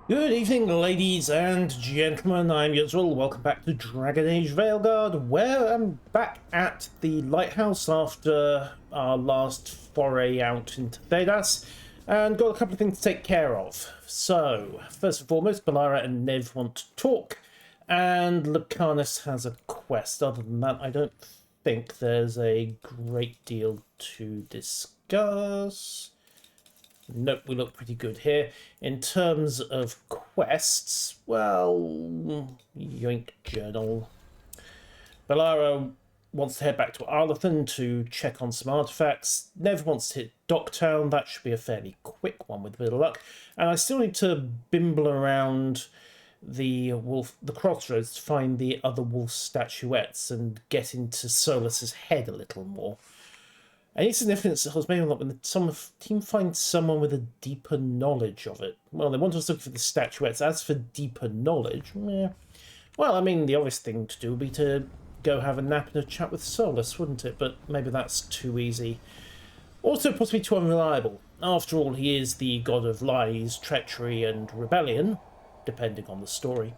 Good evening, ladies and gentlemen. I'm Yuzril. Welcome back to Dragon Age Veilguard, where I'm back at the lighthouse after our last foray out into Thedas, and got a couple of things to take care of. So, first and foremost, Balara and Nev want to talk, and Lucanus has a quest. Other than that, I don't think there's a great deal to discuss. Nope, we look pretty good here. In terms of quests, well, yoink journal. Balara wants to head back to Arlathan to check on some artifacts. Nev wants to hit Docktown. That should be a fairly quick one with a bit of luck. And I still need to bimble around the crossroads to find the other wolf statuettes and get into Solus's head a little more. Any significance was maybe not when some team finds someone with a deeper knowledge of it. Well, they want us to look for the statuettes. As for deeper knowledge, well, I mean, the obvious thing to do would be to go have a nap and a chat with Solus, wouldn't it? But maybe that's too easy. Also, possibly too unreliable. After all, he is the god of lies, treachery, and rebellion, depending on the story.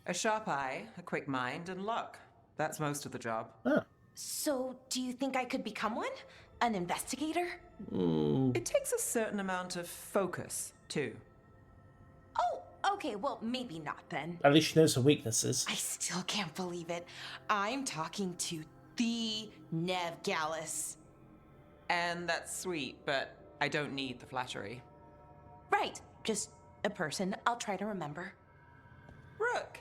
A sharp eye, a quick mind, and luck. That's most of the job. Ah. So, do you think I could become one? An investigator? It takes a certain amount of focus, too. Oh, okay, well, maybe not then. At least she knows her weaknesses. I still can't believe it. I'm talking to the Nev Gallus. And that's sweet, but I don't need the flattery. Right, just a person I'll try to remember. Rook,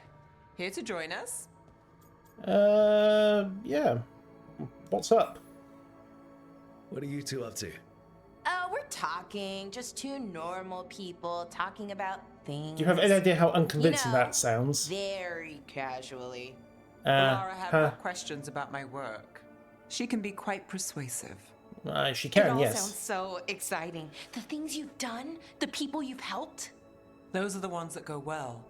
here to join us? Yeah. What's up? What are you two up to? We're talking, just two normal people talking about things. Do you have any idea how unconvincing that sounds? Very casually. Laura had questions about my work. She can be quite persuasive. She It can, all yes. sounds so exciting. The things you've done, the people you've helped. Those are the ones that go well.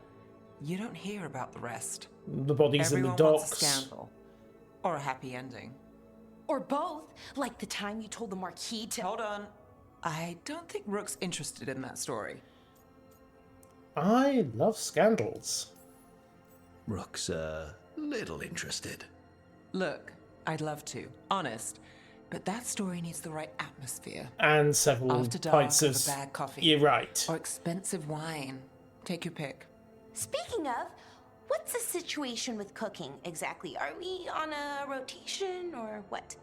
You don't hear about the rest. The bodies in the Everyone docks. wants a scandal. Or a happy ending. Or both, like the time you told the Marquis to... Hold on. I don't think Rook's interested in that story. I love scandals. Rook's a little interested. Look, I'd love to, honest, but that story needs the right atmosphere. And several After dark, pints of... with a bad coffee. You're right. Or expensive wine. Take your pick. Speaking of, what's the situation with cooking exactly? Are we on a rotation or what?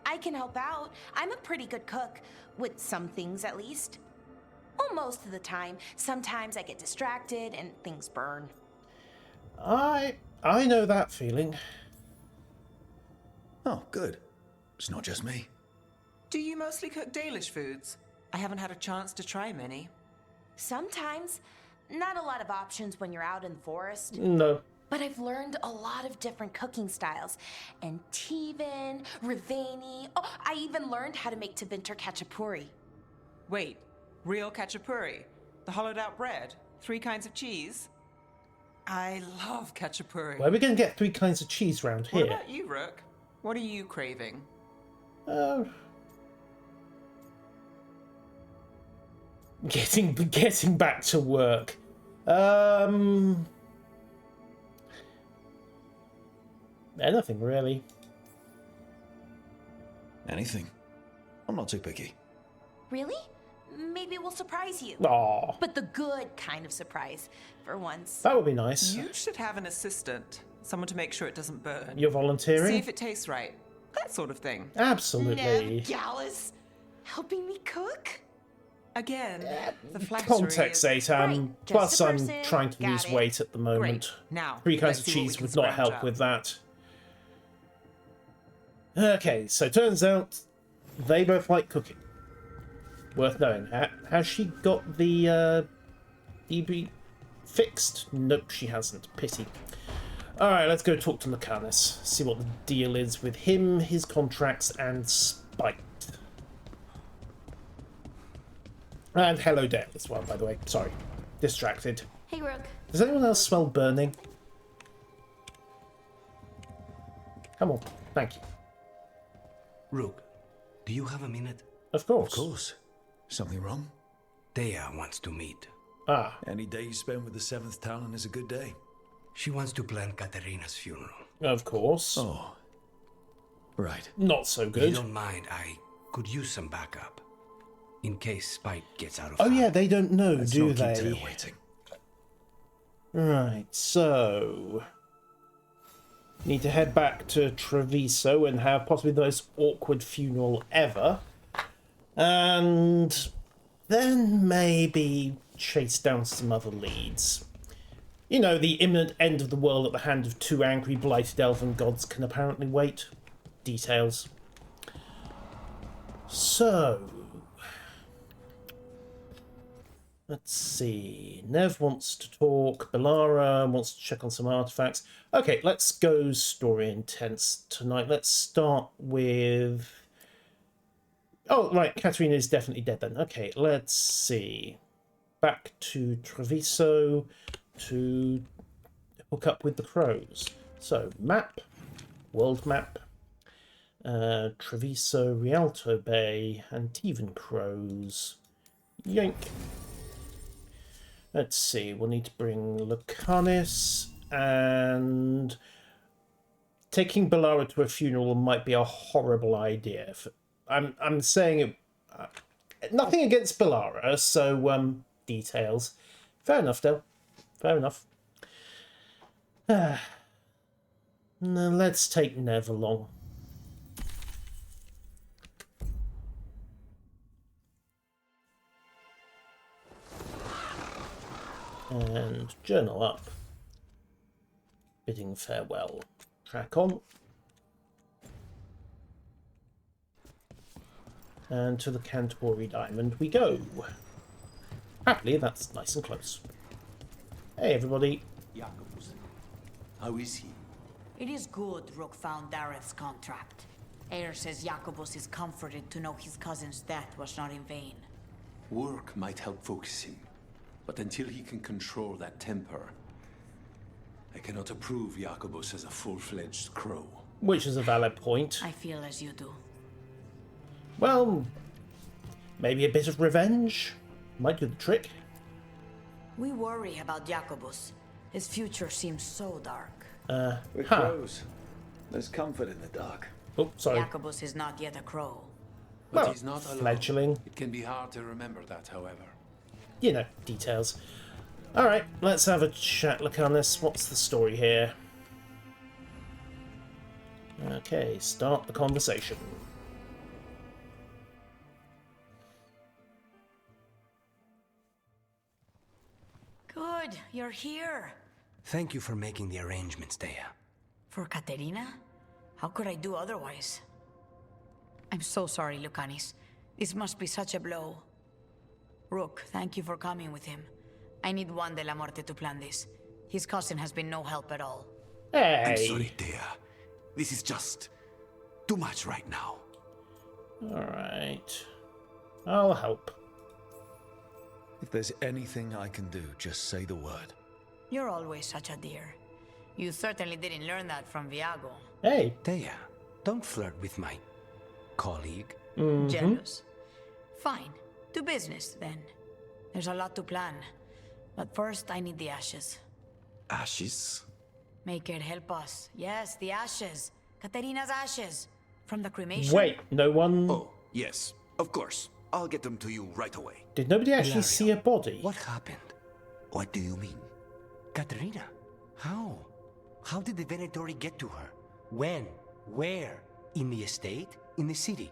I can help out. I'm a pretty good cook, with some things at least. Well, most of the time. Sometimes I get distracted and things burn. I know that feeling. Oh, good. It's not just me. Do you mostly cook Dalish foods? I haven't had a chance to try many. Sometimes. Not a lot of options when you're out in the forest. No. But I've learned a lot of different cooking styles. And Tevan, Rivani. Oh, I even learned how to make Tevinter Khachapuri. Wait, real khachapuri? The hollowed out bread? 3 kinds of cheese? I love khachapuri. Where are we going to get 3 kinds of cheese round What here? about you, Rook? What are you craving? Getting back to work. Anything really. Anything. I'm not too picky. Really? Maybe we'll surprise you. Aw, But the good kind of surprise, for once. that would be nice. You should have an assistant. Someone to make sure it doesn't burn. You're See volunteering? if it tastes right. That sort of thing. Absolutely. Nev Gallus, helping me cook? Again, the flattery Context is... 8. Right, just Plus, a I'm person. trying to Got lose it. weight at the moment. Great. Now, 3 kinds let's of see what we cheese can would not scrounge help up. with that. Okay, so turns out they both like cooking. Worth knowing. Has she got the EB fixed? Nope, she hasn't. Pity. Alright, let's go talk to Lucanus. See what the deal is with him, his contracts, and Spite. And hello there as well, by the way. Sorry. Distracted. Hey, Rook. Does anyone else smell burning? Come on. Thank you. Rook, do you have a minute? Of course. Of course. Something wrong? Thea wants to meet. Ah, Any day you spend with the 7th Talon is a good day. She wants to plan Katerina's funeral. of course. Oh. Right. Not so If you good. don't mind, I could use some backup. In case Spike gets out of Oh hand. yeah, they don't know, Let's do not keep they? Taya waiting. Right, so... Need to head back to Treviso and have possibly the most awkward funeral ever. And then maybe chase down some other leads. You know, the imminent end of the world at the hand of 2 angry, blighted elven gods can apparently wait. Details. So... Let's see. Nev wants to talk. Belara wants to check on some artifacts. Okay, let's go story intense tonight. Let's start with... Oh, right. Katerina is definitely dead then. Okay, let's see. Back to Treviso to hook up with the crows. So, map. World map. Treviso, Rialto Bay, Antivan crows. Yank. Let's see, we'll need to bring Lucanis, and taking Belara to a funeral might be a horrible idea. I'm saying it, nothing against Belara, so details. Fair enough, Del. Fair enough. Now let's take Nev along. And journal up. Bidding farewell. Track on. And to the Canterbury Diamond we go. Happily, that's nice and close. Hey, everybody. Jacobus. How is he? It is good Rook found Dareth's contract. Eyre says Jacobus is comforted to know his cousin's death was not in vain. Work might help focus him, but until he can control that temper, I cannot approve Jacobus as a full-fledged crow. Which is a valid point. I feel as you do. Well, maybe a bit of revenge might do the trick. We worry about Jacobus. His future seems so dark. We're crows. There's comfort in the dark. Oh, sorry. Jacobus is not yet a crow. But Well, he's not alone. fledgling. It can be hard to remember that, however. You know, details. Alright, let's have a chat, look on this. What's the story here? Okay, start the conversation. Good, you're here. Thank you for making the arrangements, Thea. For Katerina? How could I do otherwise? I'm so sorry, Lucanis. This must be such a blow. Rook, thank you for coming with him. I need Juan de la Muerte to plan this. His cousin has been no help at all. Hey! I'm sorry, Thea. This is just too much right now. Alright. I'll help. If there's anything I can do, just say the word. You're always such a dear. You certainly didn't learn that from Viago. Hey! Thea, don't flirt with my colleague. Jealous. Fine. To business, then. There's a lot to plan. But first, I need the ashes. Ashes? Make it help us. Yes, the ashes. Katerina's ashes. From the cremation. Wait, no one... Oh, yes. Of course. I'll get them to you right away. Did nobody actually Hilario, see a body? What happened? What do you mean? Katerina? How? How did the Venatori get to her? When? Where? In the estate? In the city?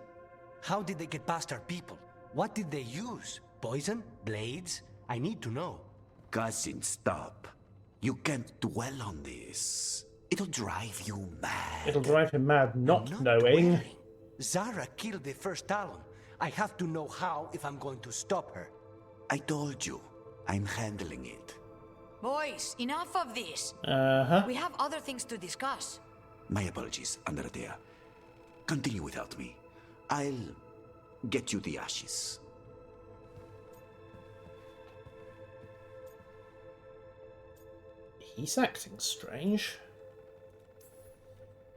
How did they get past our people? What did they use? Poison? Blades? I need to know. Cousin, stop. You can't dwell on this. It'll drive you mad. It'll drive him mad not, I'm knowing. dwelling. Zara killed the first Talon. I have to know how if I'm going to stop her. I told you. I'm handling it. Boys, enough of this. Uh-huh. We have other things to discuss. My apologies, Andrea. Continue without me. I'll get you the ashes. He's acting strange.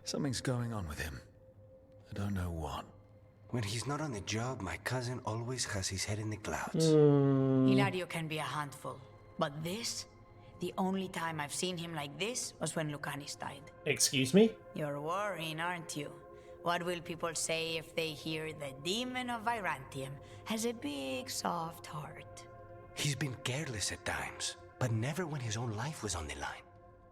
Something's going on with him. I don't know what. When he's not on the job, my cousin always has his head in the clouds. Hilario can be a handful, but this, the only time I've seen him like this was when Lucanis died. Excuse me? You're worrying, aren't you? What will people say if they hear the demon of Virantium has a big, soft heart? He's been careless at times, but never when his own life was on the line.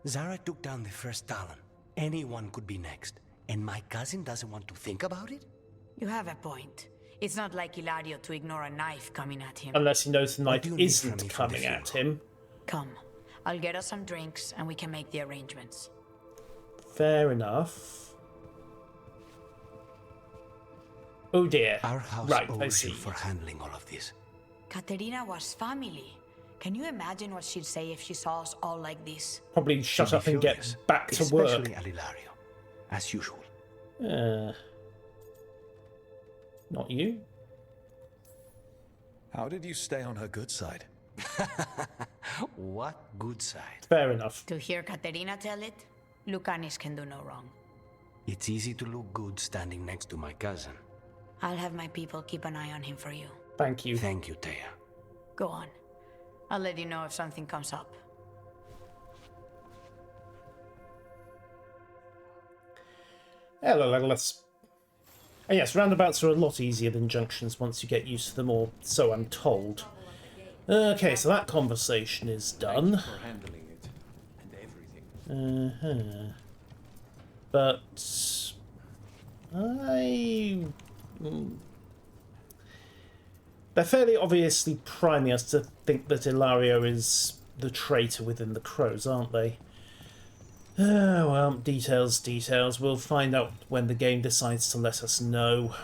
Zara took down the first Talon. Anyone could be next, and my cousin doesn't want to think about it? You have a point. It's not like Hilario to ignore a knife coming at him. Unless he knows the knife do you need from isn't me for the coming at funeral? him. Come, I'll get us some drinks and we can make the arrangements. Fair enough. Oh dear. Our house Right, I owes see. you for handling all of this. Katerina was family. Can you imagine what she'd say if she saw us all like this? Probably shut She'll up be and get furious, back to work. Especially at Hilario, as usual. Not you. How did you stay on her good side? What good side? Fair enough. To hear Katerina tell it, Lucanis can do no wrong. It's easy to look good standing next to my cousin. I'll have my people keep an eye on him for you. Thank you. Thank you, Taya. Go on. I'll let you know if something comes up. Hello, Legolas. And yes, roundabouts are a lot easier than junctions once you get used to them, or so I'm told. Okay, so that conversation is done. For handling it and everything. But they're fairly obviously priming us to think that Ilario is the traitor within the Crows, aren't they? Well, details. We'll find out when the game decides to let us know.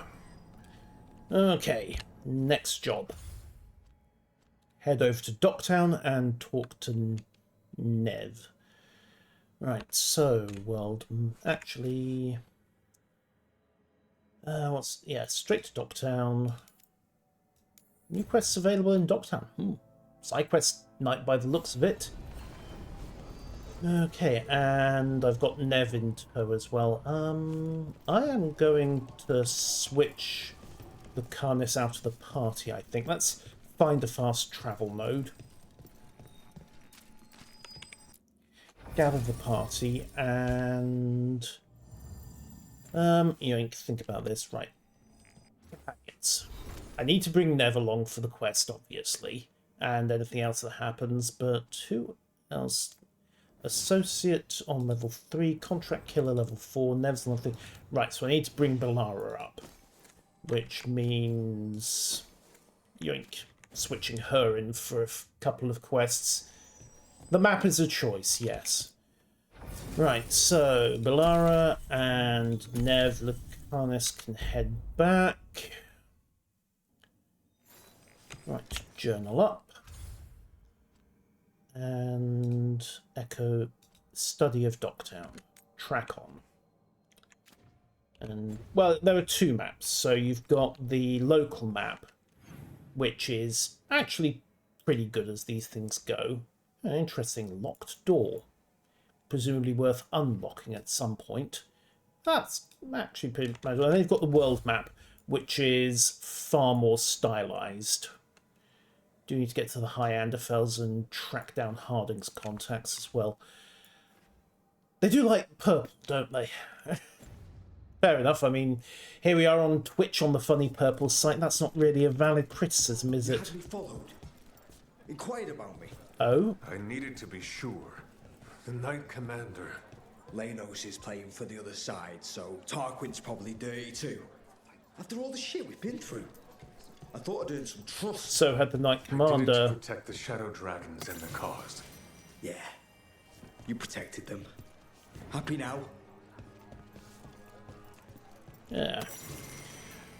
Okay, next job. Head over to Docktown and talk to Nev. Right, so, world... Actually... straight to Docktown. New quests available in Docktown. Sidequest night by the looks of it. Okay, and I've got Nev in tow as well. I am going to switch the Carnis out of the party, I think. Let's find a fast travel mode. Gather the party and... think about this. Right. Companions. I need to bring Nev along for the quest, obviously, and anything else that happens, but who else? Associate on level 3, contract killer level 4, Nev's level 3. Right, so I need to bring Belara up, which means switching her in for a couple of quests. The map is a choice, yes. Right, so Belara and Nev Lucanis can head back. Right, journal up. And echo study of Docktown. Track on. And, well, there are two maps. So you've got the local map, which is actually pretty good as these things go. An interesting locked door. Presumably worth unlocking at some point. That's actually pretty much... And they've got the world map, which is far more stylized. Do need to get to the High Anderfels and track down Harding's contacts as well. They do like purple, don't they? Fair enough. I mean, here we are on Twitch on the Funny Purple site. That's not really a valid criticism, is it? Had me followed. Inquired about me. Oh? I needed to be sure. The Knight Commander. Lanos is playing for the other side, so Tarquin's probably dirty too. After all the shit we've been through, I thought I'd earn some trust. So had the Knight I did it Commander. to protect the Shadow Dragons and the cause. Yeah, you protected them. Happy now? Yeah.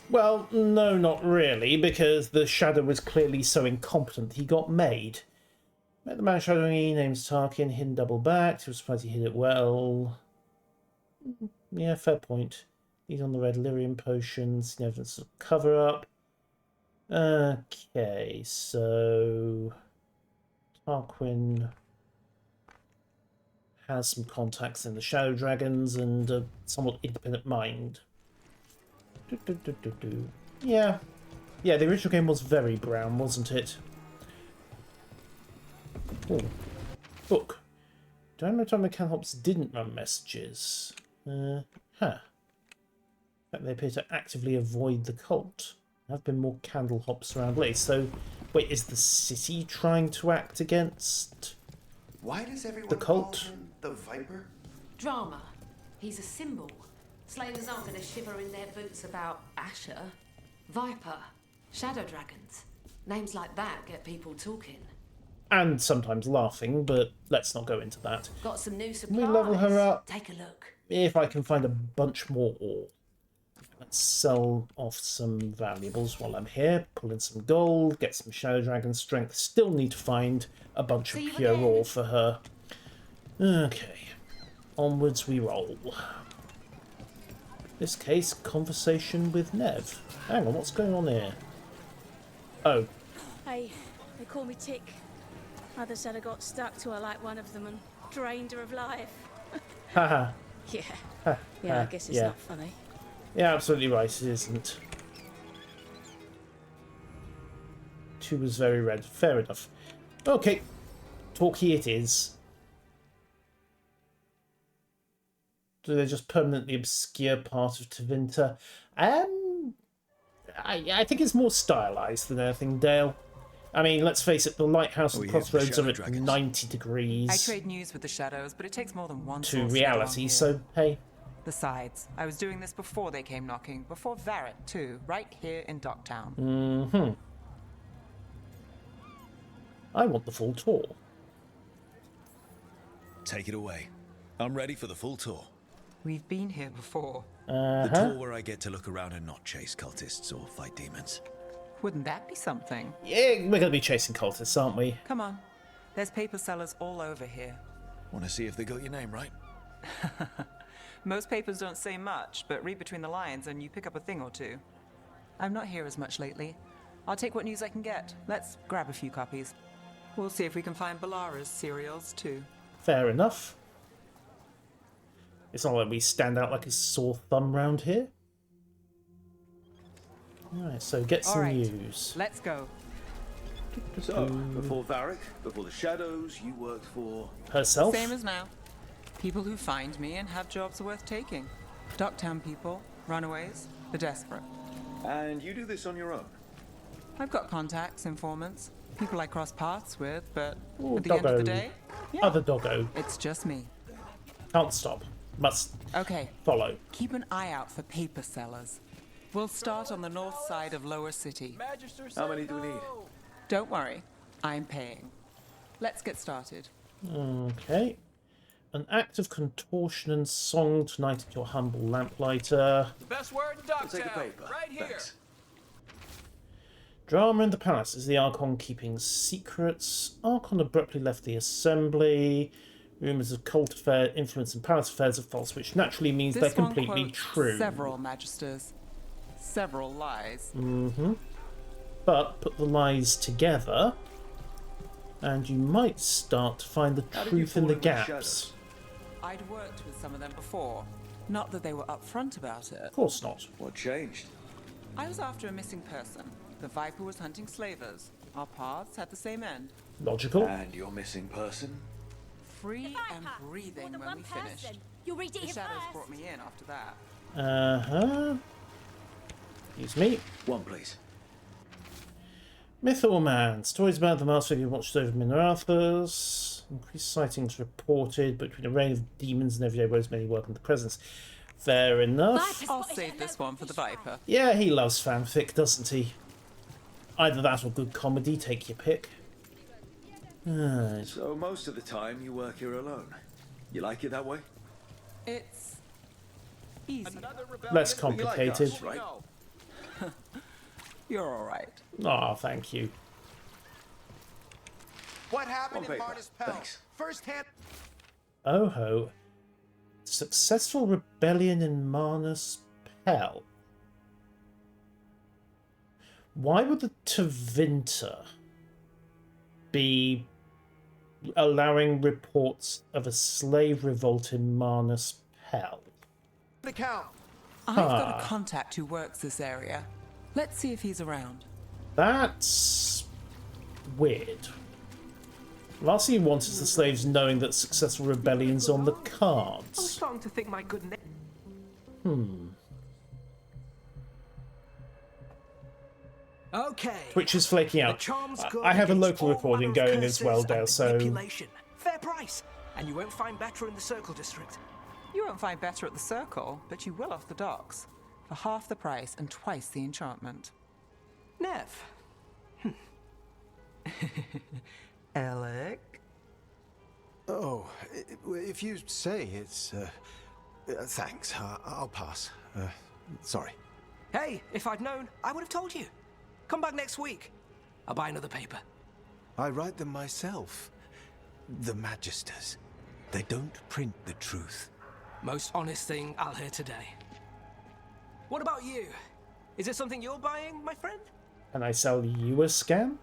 Well, no, not really, because the Shadow was clearly so incompetent he got made. Met the man shadowing he name's Tarkin, hidden double backed. He was surprised he hit it well. Yeah, fair point. He's on the red lyrium potions, evidence of cover up. Okay, so Tarquin has some contacts in the Shadow Dragons and a somewhat independent mind. Yeah. Yeah, the original game was very brown, wasn't it? Oh. Book. Don't know time the Candlehops didn't run messages. Huh. They appear to actively avoid the cult. There have been more Candlehops around lately. So, wait, is the city trying to act against Why does everyone the cult? call him the Viper? Drama. He's a symbol. Slavers aren't going to shiver in their boots about Asher. Viper. Shadow dragons. Names like that get people talking. And sometimes laughing, but let's not go into that. Got some new Can supplies. we level her up? Take a look. If I can find a bunch more ore. Let's sell off some valuables while I'm here. Pull in some gold, get some Shadow Dragon strength. Still need to find a bunch of pure ore for her. Okay. Onwards we roll. This case, conversation with Nev. Hang on, what's going on here? Oh. Hey, they call me Tick. Mother said I got stuck to her like one of them and drained her of life. Haha. Yeah. Yeah, I guess it's not funny. Yeah, absolutely right, it isn't. 2 was very red. Fair enough. Okay. Talkie it is. Do they just permanently obscure part of Tevinter? I think it's more stylized than anything, Dale. I mean, let's face it, the lighthouse and crossroads are at 90 degrees. I trade news with the shadows, but it takes more than one to reality, so hey. Besides, I was doing this before they came knocking, before Varret too, right here in Docktown. Mm-hmm. I want the full tour. Take it away. I'm ready for the full tour. We've been here before. The tour where I get to look around and not chase cultists or fight demons. Wouldn't that be something? Yeah, we're going to be chasing cultists, aren't we? Come on. There's paper sellers all over here. Want to see if they got your name right? Most papers don't say much, but read between the lines and you pick up a thing or two. I'm not here as much lately. I'll take what news I can get. Let's grab a few copies. We'll see if we can find Balara's serials too. Fair enough. It's not like we stand out like a sore thumb round here. Alright, so get some news. Let's go. So, before Varric, before the Shadows, you worked for... herself? Same as now. People who find me and have jobs worth taking. Docktown people, runaways, the desperate. And you do this on your own? I've got contacts, informants, people I cross paths with, but Ooh, at the end of the doggo. day, Other doggo. it's just me. Can't stop. Must follow. Keep an eye out for paper sellers. We'll start on the north side of Lower City. How many do we need? Don't worry, I'm paying. Let's get started. Okay. An act of contortion and song tonight at your humble lamplighter. The best word in Docktown, take a paper. right here. Thanks. Drama in the palace. Is the Archon keeping secrets? Archon abruptly left the assembly. Rumours of cult affair influence in palace affairs are false, which naturally means This they're one completely quotes true. Several magisters, several lies. Mm-hmm. But put the lies together, and you might start to find the truth in the gaps. I'd worked with some of them before. Not that they were upfront about it. Of course not. What changed? I was after a missing person. The Viper was hunting slavers. Our paths had the same end. Logical. And your missing person? Free and breathing when we finished. You'll read it The here shadows first. brought me in after that. Uh-huh. Excuse me. One, please. Myth or man? Stories about the masked figure watched over Minarathas. Increased sightings reported, but between a reign of demons and everyday woes, many welcome the presence. Fair enough. I'll save this one for the Viper. Yeah, he loves fanfic, doesn't he? Either that or good comedy, take your pick. So most of the time you work here alone. You like it that way? It's easy. Less complicated. You like us, right? You're all right. Oh, thank you. What happened On in paper. Martis Pell? Thanks. First hand. Oh ho. Successful rebellion in Marnus Pell. Why would the Tevinter be allowing reports of a slave revolt in Marnus Pell? The count. I've got a contact who works this area. Let's see if he's around. That's weird. Last thing you want is the slaves knowing that successful rebellion's on the I was cards. starting to think my good name. Okay. Twitch is flaking The out. charm's good I have a against local all recording manner of going as well, curses Dale, and so... manipulation. Fair price. And you won't find better in the Circle District. You won't find better at the Circle, but you will off the docks. For half the price and twice the enchantment. Nev. Alec? Oh, if you say it's... thanks, I'll pass. Sorry. Hey, if I'd known, I would have told you. Come back next week. I'll buy another paper. I write them myself. The Magisters. They don't print the truth. Most honest thing I'll hear today. What about you? Is it something you're buying, my friend? Can I sell you a scam?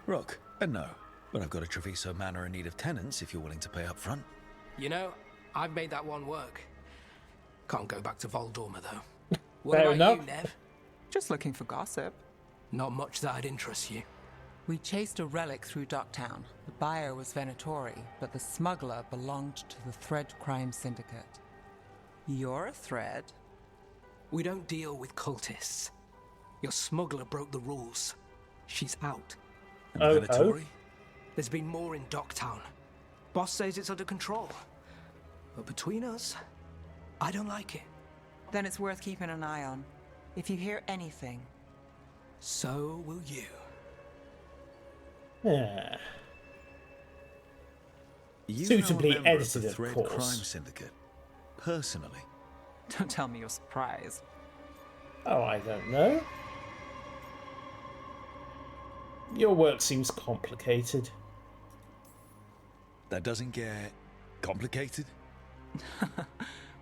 Rook, no. But I've got a Treviso Manor in need of tenants if you're willing to pay up front. You know, I've made that one work. Can't go back to Voldorma, though. What Fair about enough. you, Nev? Just looking for gossip. Not much that'd interest you. We chased a relic through Docktown. The buyer was Venatori, but the smuggler belonged to the Thread Crime Syndicate. You're a Thread? We don't deal with cultists. Your smuggler broke the rules. She's out. And Oh. Venatori? There's been more in Docktown. Boss says it's under control. But between us, I don't like it. Then it's worth keeping an eye on. If you hear anything. So will you. Yeah. You Suitably know a member edited, the of Thread course. Crime Syndicate. Personally. Don't tell me you're surprised. Oh, I don't know. Your work seems complicated. That doesn't get complicated.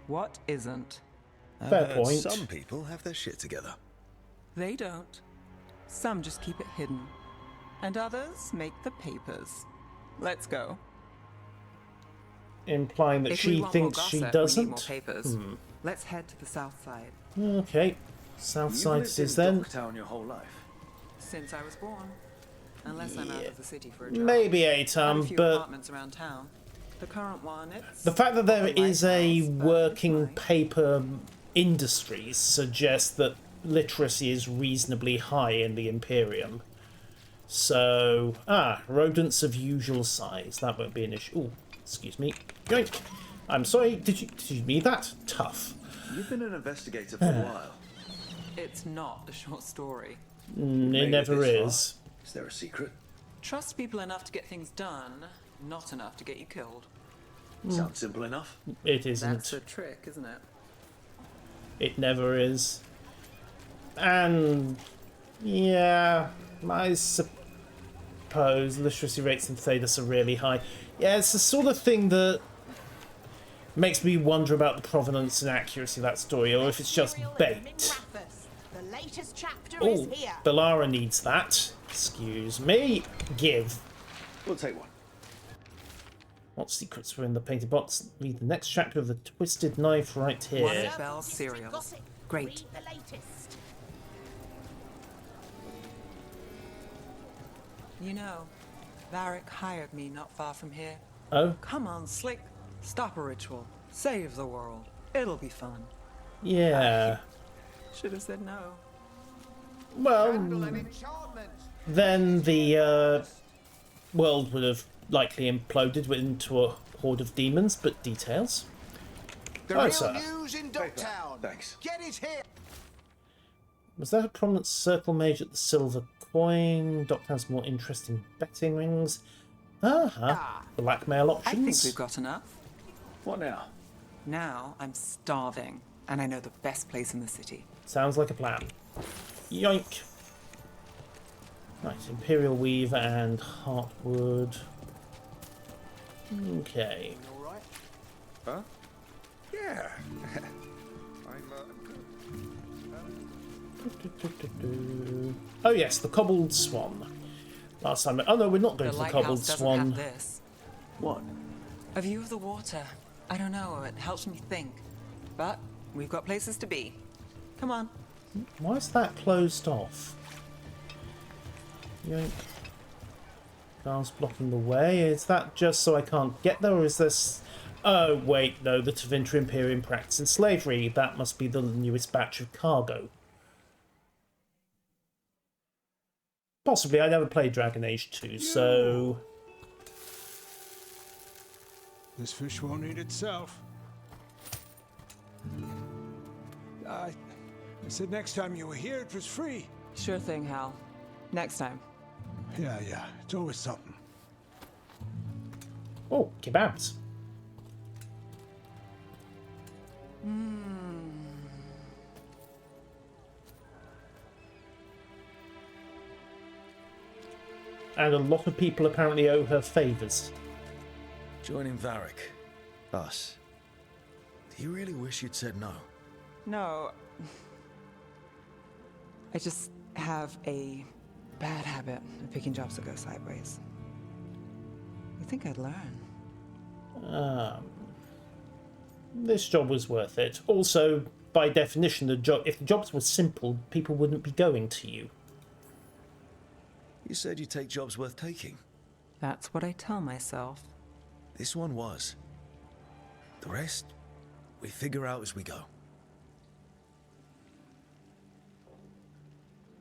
What isn't? I've Fair heard point. Some people have their shit together. They don't. Some just keep it hidden. And others make the papers. Let's go. Implying that If we she want thinks more she gossip, doesn't. We need more papers. Let's head to the south side. Okay. South side it is then. Docktown your whole life. Since I was born. Unless I'm out of the city for a job. Maybe Had a Atam, few but apartments around town. The current one, it's the fact that there a is a lighthouse, but working it's fine. paper industry suggests that literacy is reasonably high in the Imperium. So, rodents of usual size. That won't be an issue. Oh, excuse me. Yoink. I'm sorry. Did you need that? Tough. You've been an investigator for a while. It's not a short story. It Made it never this far. is. Is there a secret? Trust people enough to get things done, not enough to get you killed. Sounds simple enough. It isn't. That's the trick, isn't it? It never is. And yeah, I suppose literacy rates in Thedas are really high. Yeah, it's the sort of thing that makes me wonder about the provenance and accuracy of that story, or if it's just bait. The latest chapter Oh, is here. Belara needs that. Excuse me. Give. We'll take one. What secrets were in the painted box? Read the next chapter of the Twisted Knife right One here. of Bell's cereals. Great. Read the latest. You know, Varric hired me not far from here. Oh? Come on, Slick. Stop a ritual. Save the world. It'll be fun. Yeah. Should have said no. Well, then the world would have likely imploded into a horde of demons, but details. The Oh, real sir. news in Docktown. Thanks. Get it here. Was that a prominent circle mage at the silver coin? Docktown's more interesting betting rings. Blackmail I think options. we've got enough. What now? Now I'm starving, and I know the best place in the city. Sounds like a plan. Yoink. Right, Imperial Weave and Heartwood. Okay. All right. Huh? Yeah. Oh yes, the Cobbled Swan. Last time. Oh no, we're not going The for the Cobbled lighthouse doesn't Swan. have this. What? A view of the water. I don't know, it helps me think. but we've got places to be. Come on. Why is that closed off? Yoink. Cars blocking the way. Is that just so I can't get there, or is this... Oh, wait, no, the Tevinter Imperium practicing slavery. That must be the newest batch of cargo. Possibly. I never played Dragon Age 2, so... This fish won't eat itself. I said next time you were here, it was free. Sure thing, Hal. Next time. Yeah, it's always something. Oh, kebabs. And a lot of people apparently owe her favours. Joining Varric. Us. Do you really wish you'd said no? No. I just have a bad habit of picking jobs that go sideways. You think I'd learn? This job was worth it. Also, by definition, if the jobs were simple, people wouldn't be going to you. You said you'd take jobs worth taking. That's what I tell myself. This one was. The rest, we figure out as we go.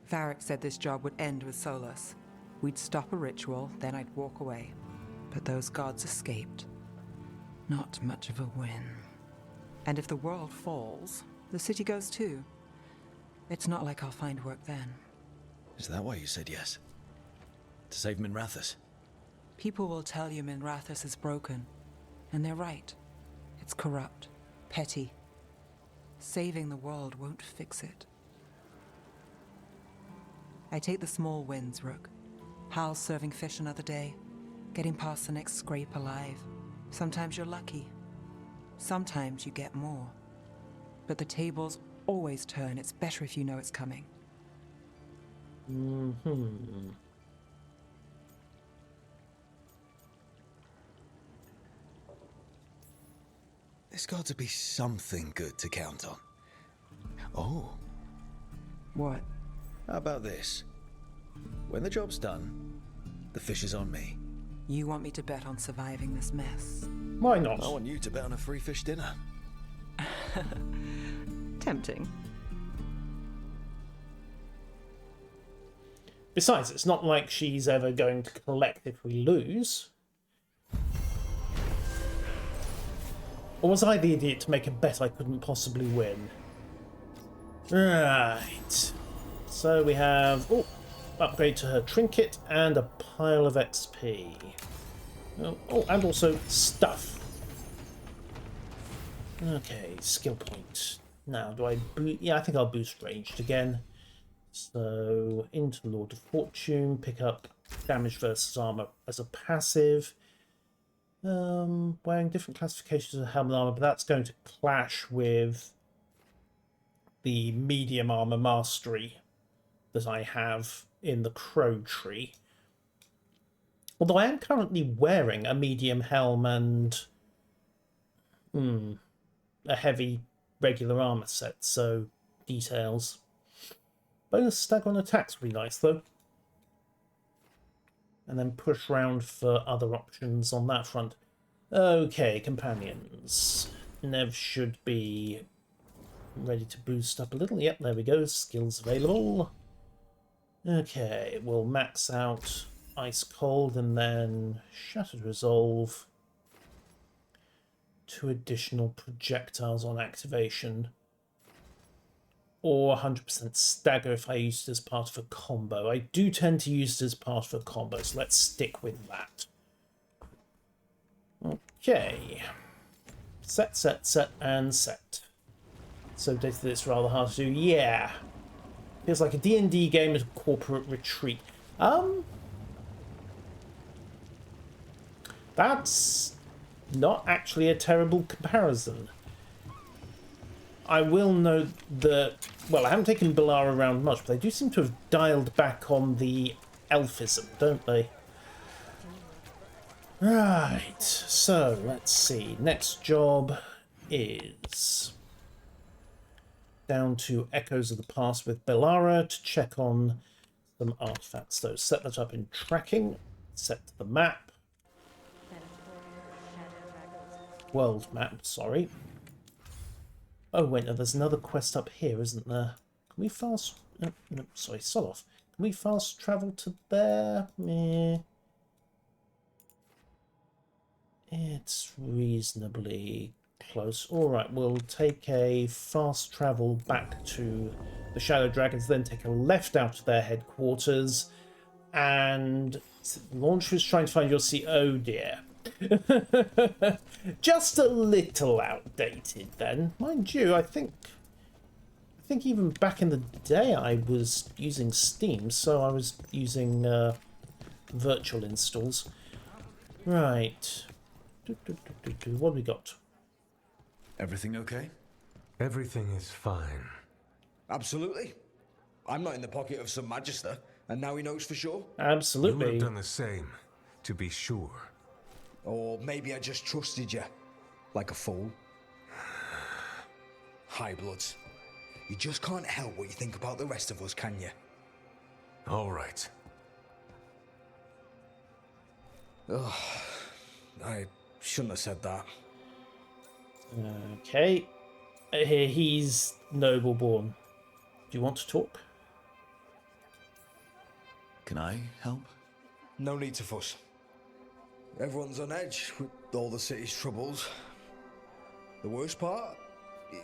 Varric said this job would end with Solus. We'd stop a ritual, then I'd walk away. But those gods escaped. Not much of a win. And if the world falls, the city goes too. It's not like I'll find work then. Is that why you said yes? To save Minrathous? People will tell you Minrathous is broken. And they're right. It's corrupt. Petty. Saving the world won't fix it. I take the small wins, Rook. Hal serving fish another day. Getting past the next scrape alive. Sometimes you're lucky. Sometimes you get more. But the tables always turn. It's better if you know it's coming. There's got to be something good to count on. Oh. What? How about this? When the job's done, the fish is on me. You want me to bet on surviving this mess? Why not? I want you to bet on a free fish dinner. Tempting. Besides, it's not like she's ever going to collect if we lose. Or was I the idiot to make a bet I couldn't possibly win? Right. So we have... Oh, upgrade to her trinket and a pile of XP. Oh, and also stuff. Okay, skill point. Now, do I boost? Yeah, I think I'll boost ranged again. So, into Lord of Fortune, pick up damage versus armor as a passive. Wearing different classifications of helmet armor, but that's going to clash with the medium armor mastery that I have in the Crow Tree. Although I am currently wearing a medium helm and a heavy regular armor set, so details. Bonus stagger on attacks would be nice though. And then push round for other options on that front. Okay, companions. Nev should be ready to boost up a little. Yep, there we go. Skills available. Okay, we'll max out Ice Cold and then Shattered Resolve. 2 additional projectiles on activation. Or 100% stagger if I use it as part of a combo. I do tend to use it as part of a combo, so let's stick with that. Okay. Set, and set. So it's rather hard to do. Yeah. Feels like a D&D game at a corporate retreat. That's not actually a terrible comparison. I will note that, well, I haven't taken Bilar around much, but they do seem to have dialed back on the elfism, don't they? Right, so let's see. Next job is down to Echoes of the Past with Bellara to check on some artifacts. So set that up in tracking, set the map. World map, sorry. Oh wait, no, there's another quest up here, isn't there? Can we fast... No, sorry, Soloth. Can we fast travel to there? Meh. It's reasonably close. Alright, we'll take a fast travel back to the Shadow Dragons, then take a left out of their headquarters, and Launcher is trying to find your seat. Oh dear. Just a little outdated then. Mind you, I think even back in the day I was using Steam, so I was using virtual installs. Right. What have we got? Everything okay? Everything is fine. Absolutely. I'm not in the pocket of some Magister, and now he knows for sure. Absolutely. You would have done the same, to be sure. Or maybe I just trusted you, like a fool. High Bloods. You just can't help what you think about the rest of us, can you? All right. Ugh, I shouldn't have said that. Okay. He's noble born. Do you want to talk? Can I help? No need to fuss. Everyone's on edge with all the city's troubles. The worst part?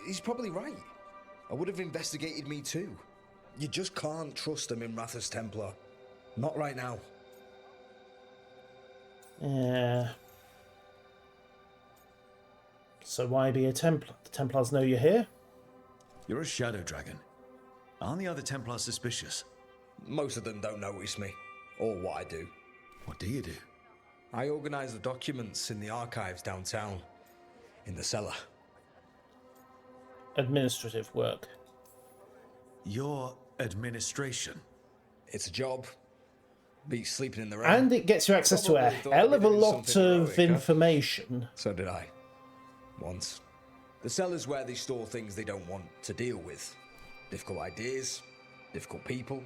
He's probably right. I would have investigated me too. You just can't trust them in Ratha's Templar. Not right now. Yeah. So why be a Templar? The Templars know you're here? You're a Shadow Dragon. Aren't the other Templars suspicious? Most of them don't notice me, or what I do. What do you do? I organise the documents in the archives downtown, in the cellar. Administrative work. Your administration? It's a job. Beats sleeping in the rain. And it gets you access to a hell of a lot of information. So did I. Once. The cellar's where they store things they don't want to deal with. Difficult ideas, difficult people.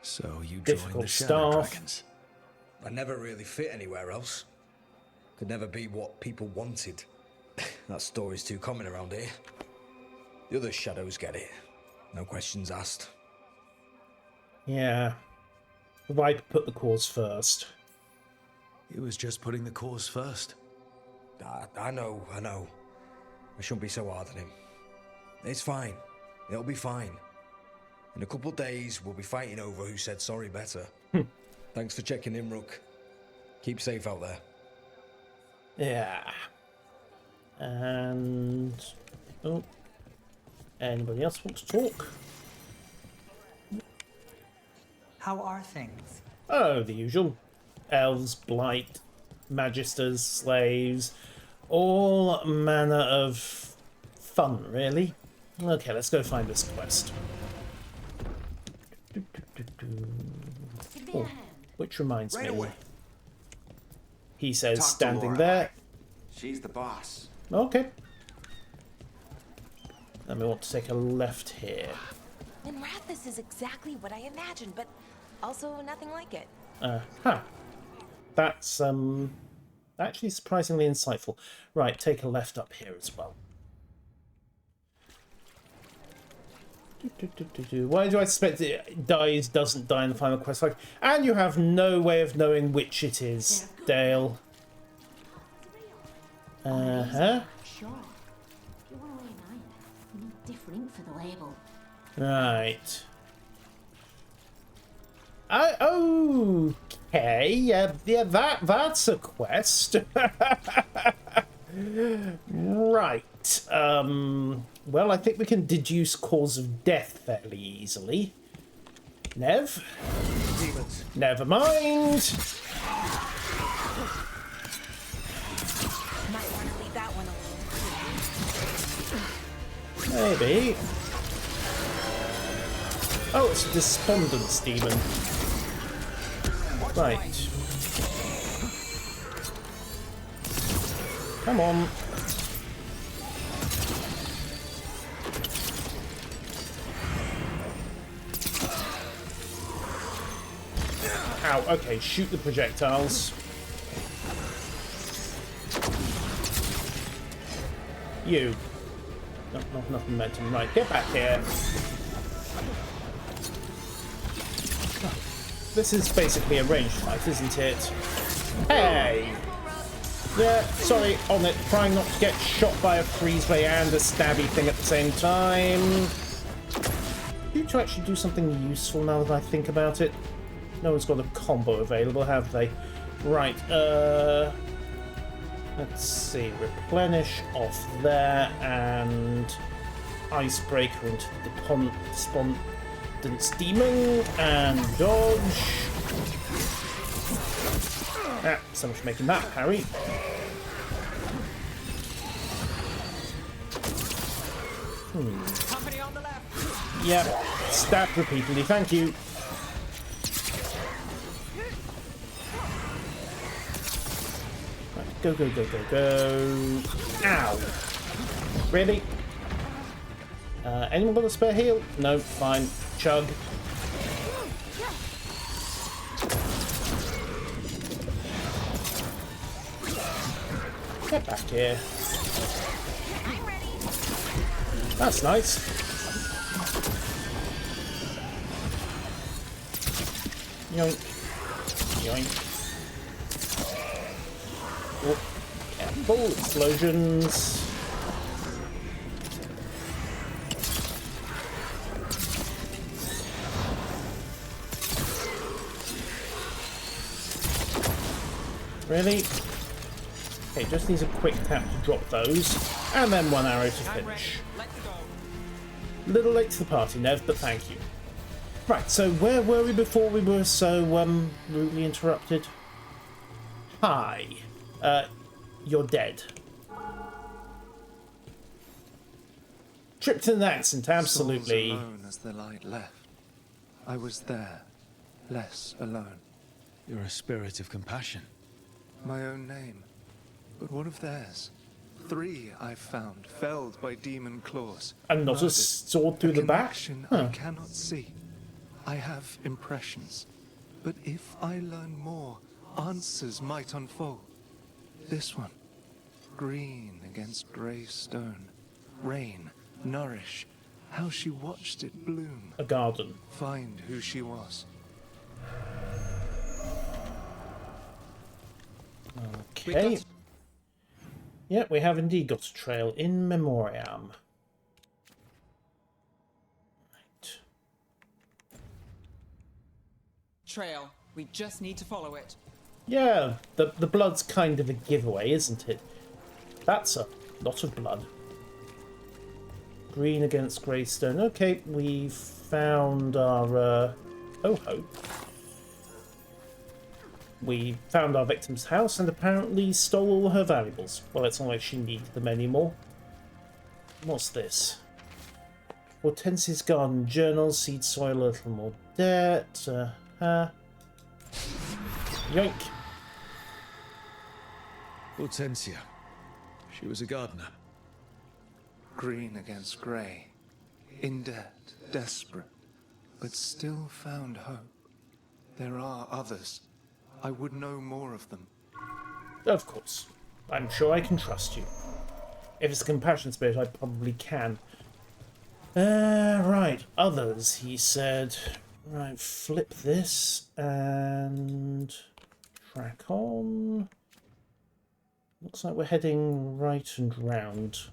So you joined Difficult the Shadow staff. Dragons. I never really fit anywhere else. Could never be what people wanted. That story's too common around here. The other shadows get it. No questions asked. Yeah. Why put the cause first? He was just putting the cause first. I know. I shouldn't be so hard on him. It's fine. It'll be fine. In a couple of days, we'll be fighting over who said sorry better. Thanks for checking in, Rook. Keep safe out there. Yeah. And... Oh. Anybody else want to talk? How are things? Oh, the usual. Elves, blight, magisters, slaves, all manner of fun, really. Okay, let's go find this quest. Oh, which reminds Right me. away. He says, Talk to standing Laura. there. She's the boss. Okay. Then we want to take a left here. And Rathas is exactly what I imagined, but also nothing like it. That's actually surprisingly insightful. Right, take a left up here as well. Why do I suspect it doesn't die in the final quest? Like, and you have no way of knowing which it is, Dale. Sure. If you want to wear an iron, you need different ink for the label. Right. Okay. Yeah. That's a quest. Right. Well, I think we can deduce cause of death fairly easily. Nev? Demons. Never mind. Might want to leave that one alone. Maybe. Oh, it's a Despondence demon. Right. Come on. Ow, okay, shoot the projectiles. You. Not enough momentum. Right, get back here. This is basically a ranged fight, isn't it? Hey! Yeah, sorry, on it. Trying not to get shot by a freeze ray and a stabby thing at the same time. Need to actually do something useful now that I think about it. No one's got a combo available, have they? Right, let's see. Replenish off there and Icebreaker into the Despondence Demon and dodge. Ah, so much for making that parry. Company on the left. Yep, stabbed repeatedly, thank you. Right, go, go, go, go, go. Ow. Really? Anyone got a spare heal? No, fine. Chug. Get back here. That's nice. Yoink. Yoink. Oh, careful. Explosions. Really? Okay, just needs a quick tap to drop those, and then one arrow to finish. Little late to the party, Nev, but thank you. Right, so where were we before we were so rudely interrupted? Hi. You're dead. Tripped in an accent, absolutely. Souls alone as the light left. I was there, less alone. You're a spirit of compassion. My own name. But what of theirs? 3 I've found, felled by demon claws. And not a sword through the back? I cannot see. I have impressions. But if I learn more, answers might unfold. This one. Green against grey stone. Rain, nourish. How she watched it bloom. A garden. Find who she was. Okay. Yeah, we have indeed got a trail in memoriam. Right. Trail. We just need to follow it. Yeah, the blood's kind of a giveaway, isn't it? That's a lot of blood. Green against Greystone. Okay, we've found our ho-ho. We found our victim's house and apparently stole all her valuables. Well, it's not like she needed them anymore. What's this? Hortensia's garden journal, seed soil, a little more debt. Yoink. Hortensia. She was a gardener. Green against grey. In debt, desperate, but still found hope. There are others. I would know more of them. Of course. I'm sure I can trust you. If it's a compassion spirit, I probably can. Right. Others, he said. Right, flip this and track on. Looks like we're heading right and round.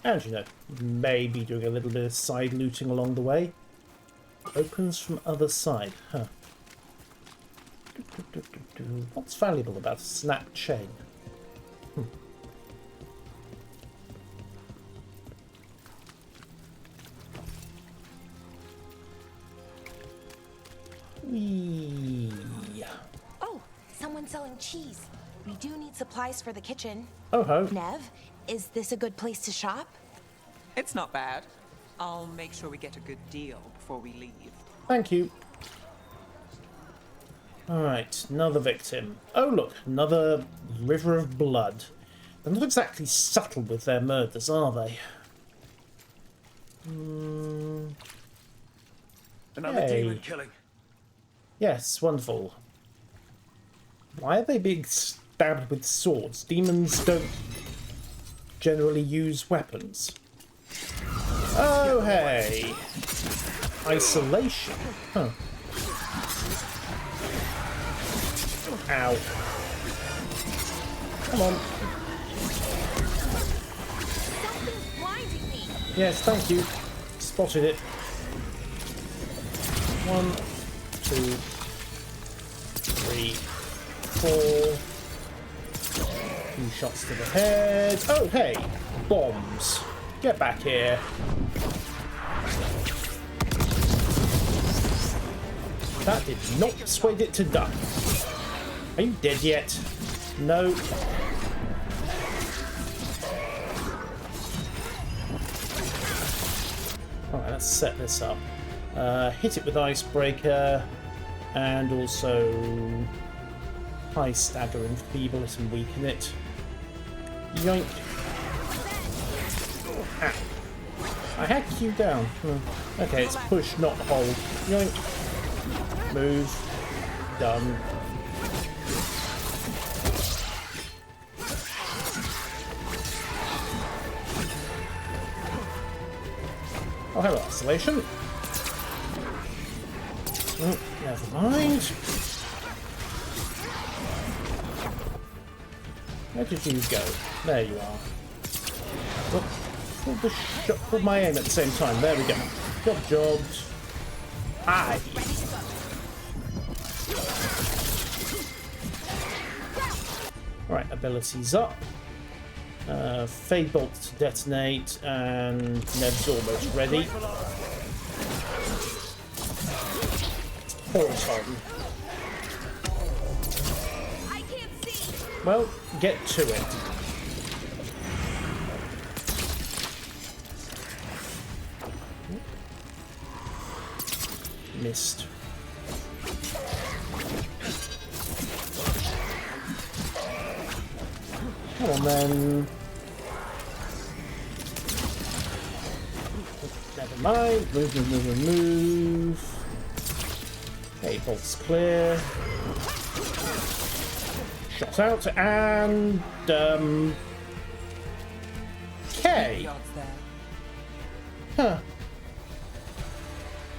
And, you know, maybe doing a little bit of side looting along the way. Opens from other side, huh? What's valuable about a snap chain? Whee. Oh, someone's selling cheese. We do need supplies for the kitchen. Oh ho. Nev, is this a good place to shop? It's not bad. I'll make sure we get a good deal before we leave. Thank you. Alright, another victim. Oh look, another river of blood. They're not exactly subtle with their murders, are they? Another demon killing. Yes, wonderful. Why are they being stabbed with swords? Demons don't generally use weapons. Oh, hey. Isolation. Huh. Ow. Come on. Something's blinding me. Yes, thank you. Spotted it. 1, 2, 3, 4. 2 shots to the head. Oh, hey! Bombs. Get back here. That did not persuade it to die. Are you dead yet? No. Alright, let's set this up. Hit it with Icebreaker, and also High Stagger and Feeble it and weaken it. Yoink. Ow. I had Q down. Okay, it's push, not hold. Yoink. Move. Done. Oh, hello, Isolation. Oh, never mind. Where did you go? There you are. Pulled my aim at the same time. There we go. Jobbed. Aye. Alright, abilities up. Fade Bolt to detonate, and Nev's almost ready. Autumn. Well, get to it. Missed. Come on then. Never mind. Move. Okay, bolt's clear. Shot out and K. Huh.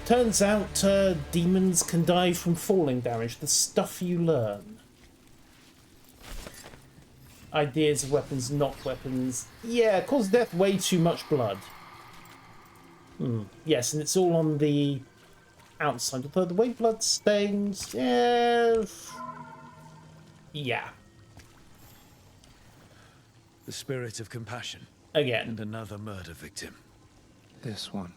Turns out demons can die from falling damage. The stuff you learn. Ideas of weapons, not weapons. Yeah, cause death, way too much blood. Yes, and it's all on the outside. Although the way blood stains, yeah. The spirit of compassion. Again. And another murder victim. This one.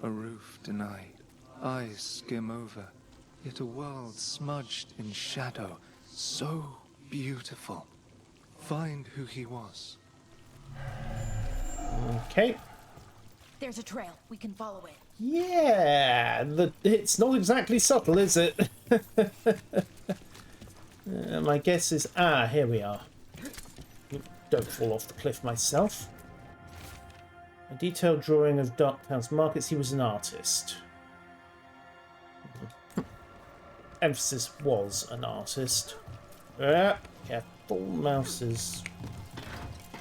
A roof denied, eyes skim over, yet a world smudged in shadow, so beautiful. Find who he was. Okay. There's a trail. We can follow it. Yeah, it's not exactly subtle, is it? My guess is... Ah, here we are. Don't fall off the cliff myself. A detailed drawing of Darktown's markets. He was an artist. Emphasis was an artist. Careful, mouse is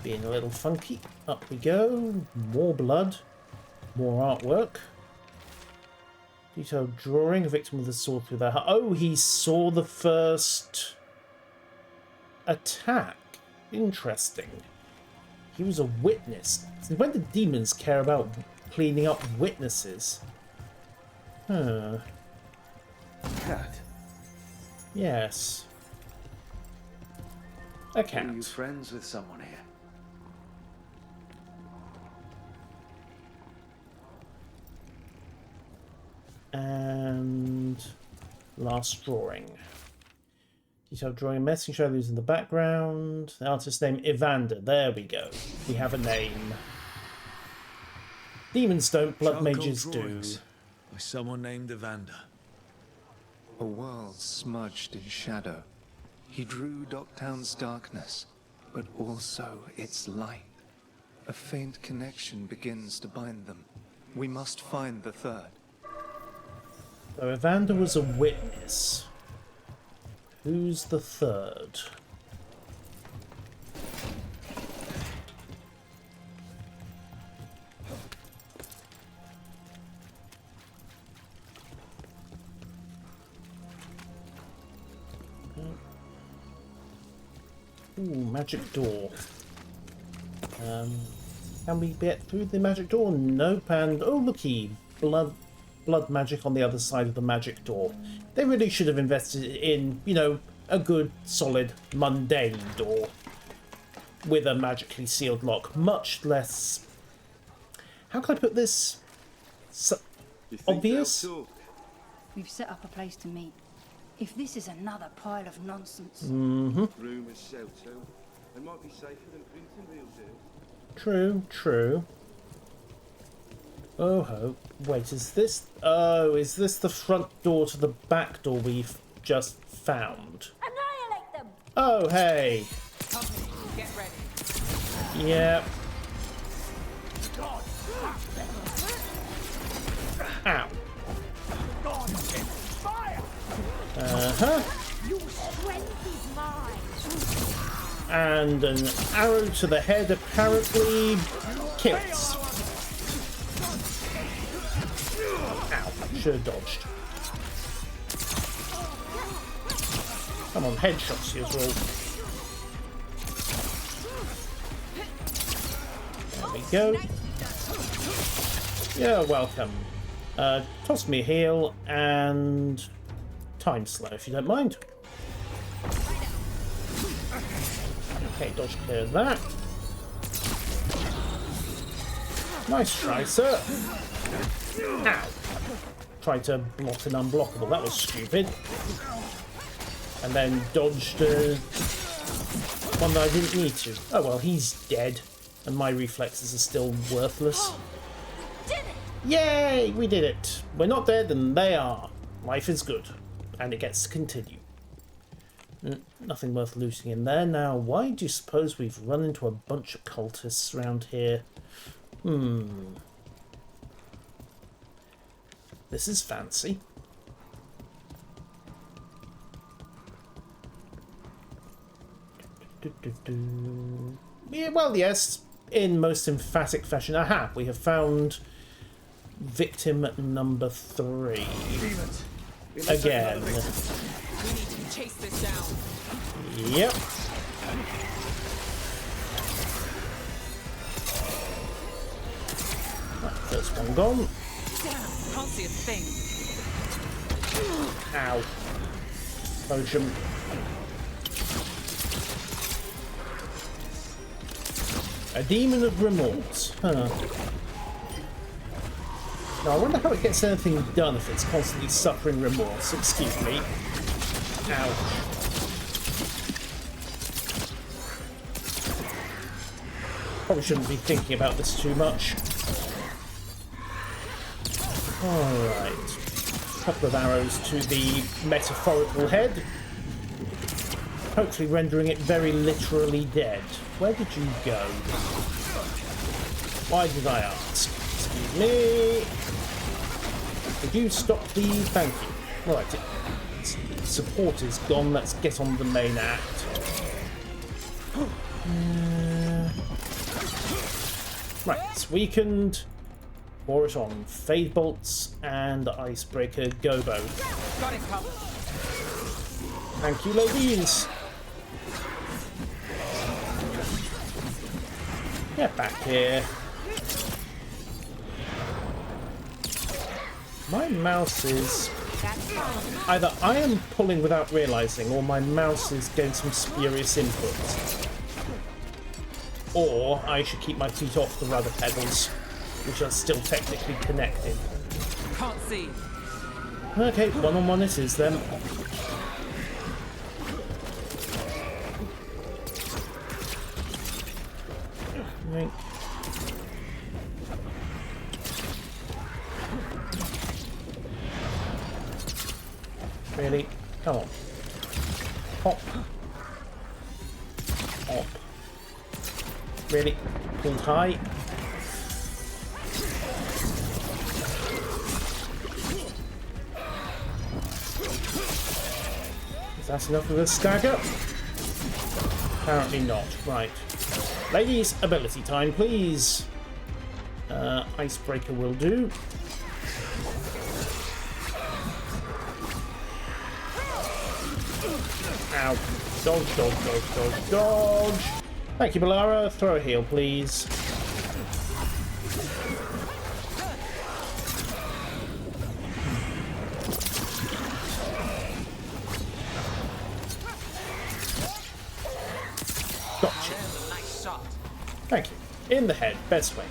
being a little funky. Up we go. More blood. More artwork. Detailed drawing. A victim with a sword through their heart. Oh, he saw the first attack. Interesting. He was a witness. Since when do demons care about cleaning up witnesses? Huh. Cat. Yes. A cat. Are you friends with someone here? And last drawing. Detailed drawing, a message shadows in the background. The artist's name Evander. There we go. We have a name. Demons don't, blood mages do. By someone named Evander. A world smudged in shadow. He drew Docktown's darkness, but also its light. A faint connection begins to bind them. We must find the third. So Evander was a witness. Who's the third? Ooh, magic door. Can we get through the magic door? Nope. And oh, looky, blood magic on the other side of the magic door. They really should have invested in, you know, a good, solid, mundane door with a magically sealed lock. Much less. How can I put this? Obvious. We've set up a place to meet. If this is another pile of nonsense. Mm-hmm. Rumours sell too. They might be safer than printing real deals. True, true. Oh ho. Wait, is this... Oh, is this the front door to the back door we've just found? Annihilate them! Oh, hey. Get ready. Yep. Ow. Uh-huh. Your strength is mine. And an arrow to the head apparently kills. Ow, should have dodged. Come on, headshots you as well. There we go. You're welcome. Toss me a heal and time slow if you don't mind. Okay, dodge clear of that. Nice try, sir. Ow. Tried to block an unblockable. That was stupid. And then dodged one that I didn't need to. Oh well, he's dead. And my reflexes are still worthless. Yay! We did it. We're not dead and they are. Life is good. And it gets to continue. Nothing worth looting in there. Now, why do you suppose we've run into a bunch of cultists around here? This is fancy. Yeah, well, yes. In most emphatic fashion. Aha! We have found victim number 3. Again. We need to chase this down. Yep. Right, first one gone. Damn, can't see a thing. Ow. Potion. A demon of remorse. Huh. Now, I wonder how it gets anything done if it's constantly suffering remorse. Excuse me. Ouch. Probably shouldn't be thinking about this too much. Alright. A couple of arrows to the metaphorical head. Hopefully rendering it very literally dead. Where did you go? Why did I ask? Excuse me. Could you stop the... Thank you. Right, support is gone. Let's get on the main act. Right, weakened. Pour it on. Fade bolts and icebreaker gobo. Got it covered. Thank you, ladies. Get back here. My mouse is... Either I am pulling without realising, or my mouse is getting some spurious input. Or I should keep my feet off the rudder pedals, which are still technically connected. Can't see. Okay, one-on-one it is then. Right. Really? Come on. Hop. Hop. Really? Pulled high. that enough of a stagger? Apparently not. Right. Ladies, ability time, please. Icebreaker will do. Ow. Dodge, dodge, dodge, dodge, dodge. Thank you, Balara. Throw a heal, please. Gotcha. Nice shot. Thank you. In the head. Best way.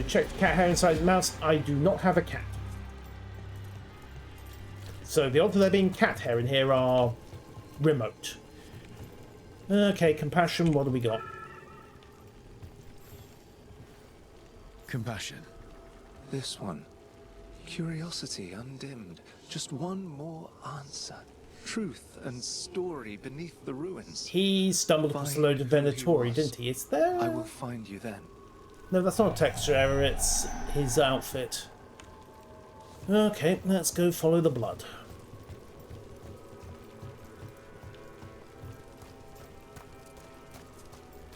Check the cat hair inside the mouse. I do not have a cat. So the odds of there being cat hair in here are remote. Okay, compassion, what do we got? Compassion. This one. Curiosity undimmed. Just one more answer. Truth and story beneath the ruins. He stumbled across a load of Venatori, didn't he? Is there... I will find you then. No, that's not a texture error, it's his outfit. Okay, let's go follow the blood.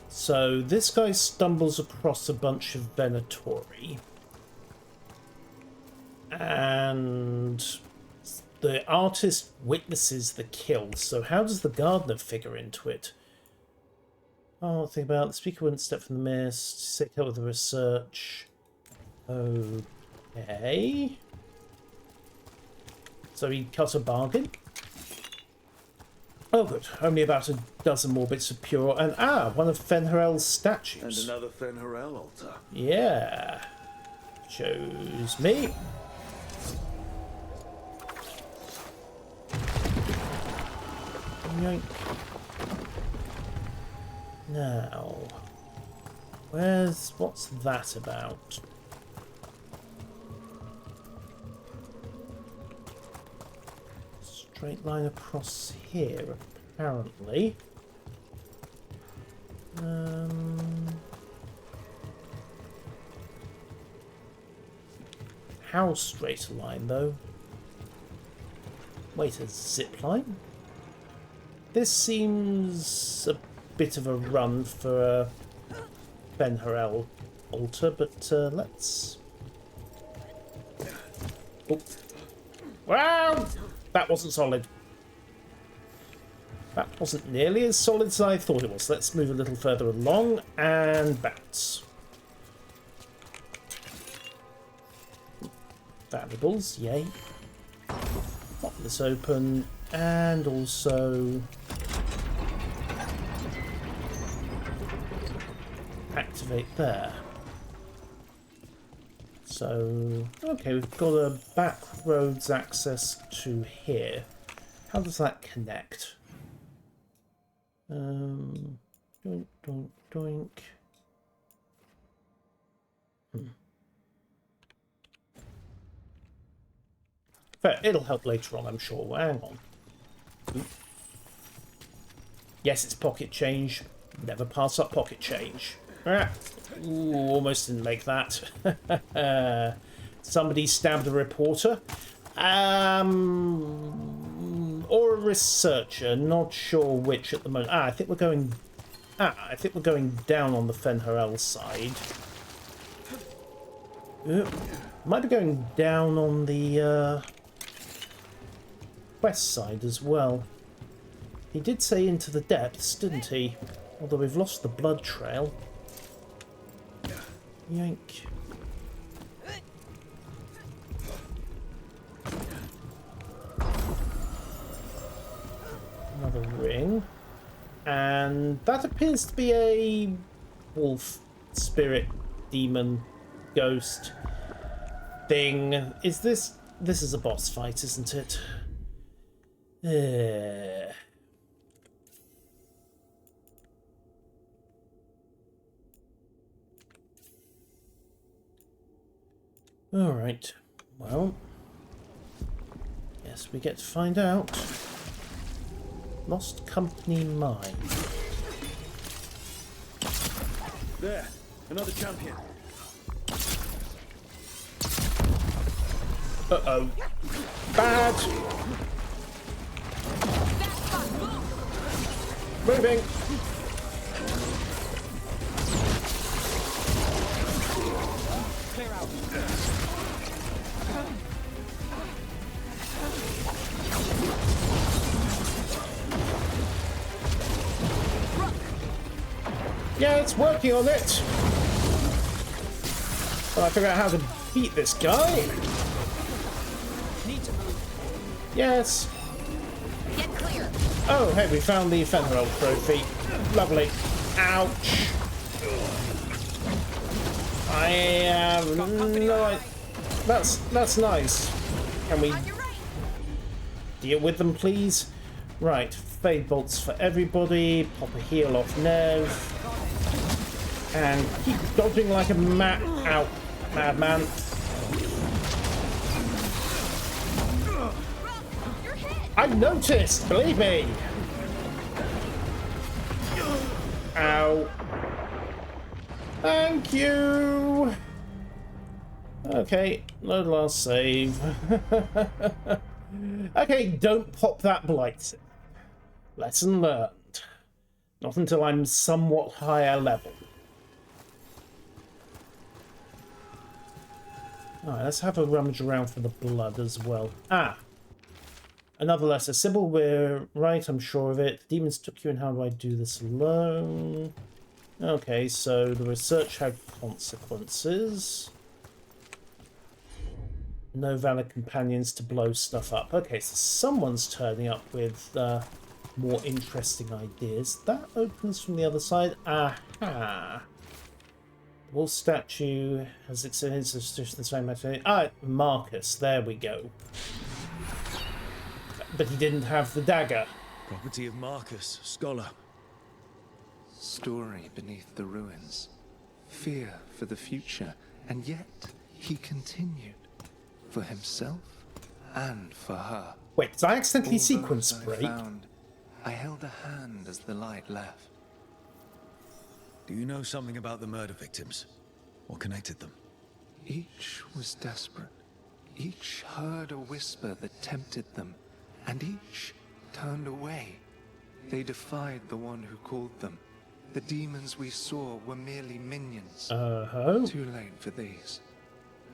So this guy stumbles across a bunch of Venatori. And the artist witnesses the kill. So how does the gardener figure into it? Oh, think about it. The speaker wouldn't step from the mist. Take out with the research. Okay. So he cut a bargain. Oh, good. Only about a dozen more bits of pure. And one of Fenharel's statues. And another Fenharel altar. Yeah. Shows me. Yoink. Now, what's that about? Straight line across here, apparently. How straight a line, though? Wait, a zip line? This seems a bit of a run for a Fenharel altar, but let's... Oh. Wow! That wasn't solid. That wasn't nearly as solid as I thought it was. Let's move a little further along and bounce. Valuables, yay. Pop this open and also activate there. So, okay, we've got a back roads access to here. How does that connect? Doink, doink, doink. Fair, it'll help later on, I'm sure. Hang on. Yes, it's pocket change. Never pass up pocket change. Ooh, almost didn't make that. Somebody stabbed a reporter. Or a researcher, not sure which at the moment. I think we're going down on the Fenharel side. Might be going down on the west side as well. He did say into the depths, didn't he? Although we've lost the blood trail. Yank. Another ring. And that appears to be a wolf, spirit, demon, ghost thing. Is this... This is a boss fight, isn't it? Alright, well, yes, we get to find out. Lost Company Mine. There, another champion. Uh-oh. Bad! Moving. Clear out. Yeah, it's working on it. Well, I figure out how to beat this guy. Need to move. Yes. Get clear. Oh, hey, we found the Fenrir trophy. Lovely. Ouch. I have no. That's nice. Can we deal with them, please? Right, fade bolts for everybody. Pop a heal off Nev, and keep dodging like a madman. I noticed, believe me. Ow. Thank you. Okay, no last save. Okay, don't pop that blight. Lesson learned. Not until I'm somewhat higher level. Alright, let's have a rummage around for the blood as well. Ah! Another letter. Sybil, we're right, I'm sure of it. The demons took you, and how do I do this alone? Okay, so the research had consequences. No valid companions to blow stuff up. Okay, so someone's turning up with more interesting ideas. That opens from the other side. Aha! The wall statue has experienced the same matter. Ah, Marcus. There we go. But he didn't have the dagger. Property of Marcus, scholar. Story beneath the ruins. Fear for the future. And yet, he continued. For himself and for her. Wait, did I accidentally All sequence those break? I held a hand as the light left. Do you know something about the murder victims? What connected them? Each was desperate. Each heard a whisper that tempted them. And each turned away. They defied the one who called them. The demons we saw were merely minions. Too late for these.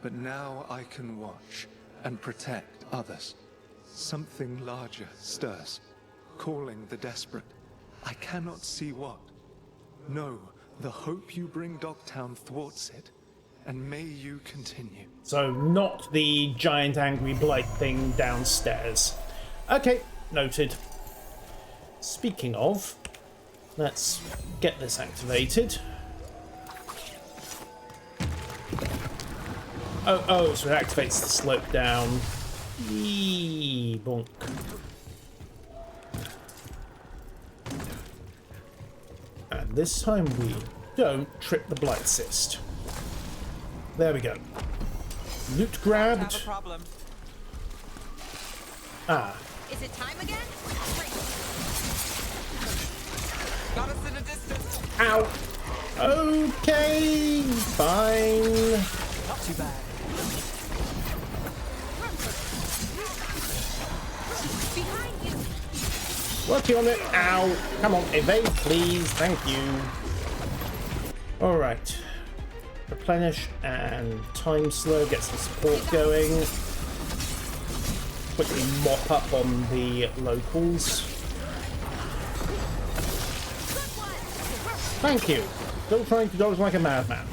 But now I can watch and protect others. Something larger stirs, calling the desperate. I cannot see what. No, the hope you bring Dogtown thwarts it, and may you continue. So not the giant angry blight thing downstairs. Okay, noted. Speaking of, let's get this activated. Oh, so it activates the slope down. Eee, bonk. And this time we don't trip the blight cyst. There we go. Loot grabbed. Have a problem. Ah. Is it time again? Great. Got us in a distance. Ow. Okay, fine. Not too bad. Behind you. Working on it. Ow. Come on, evade, please. Thank you. Alright. Replenish and time slow. Get some support going. Quickly mop up on the locals. Thank you. Still trying to dodge like a madman.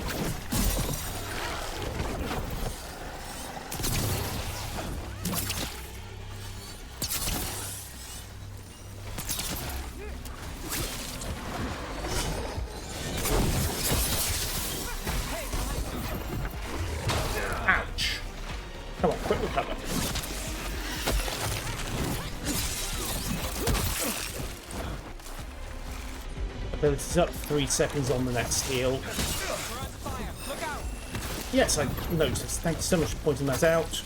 Ouch. Come on, quick recover. Ability's up 3 seconds on the next heal. Yes, I noticed. Thank you so much for pointing that out.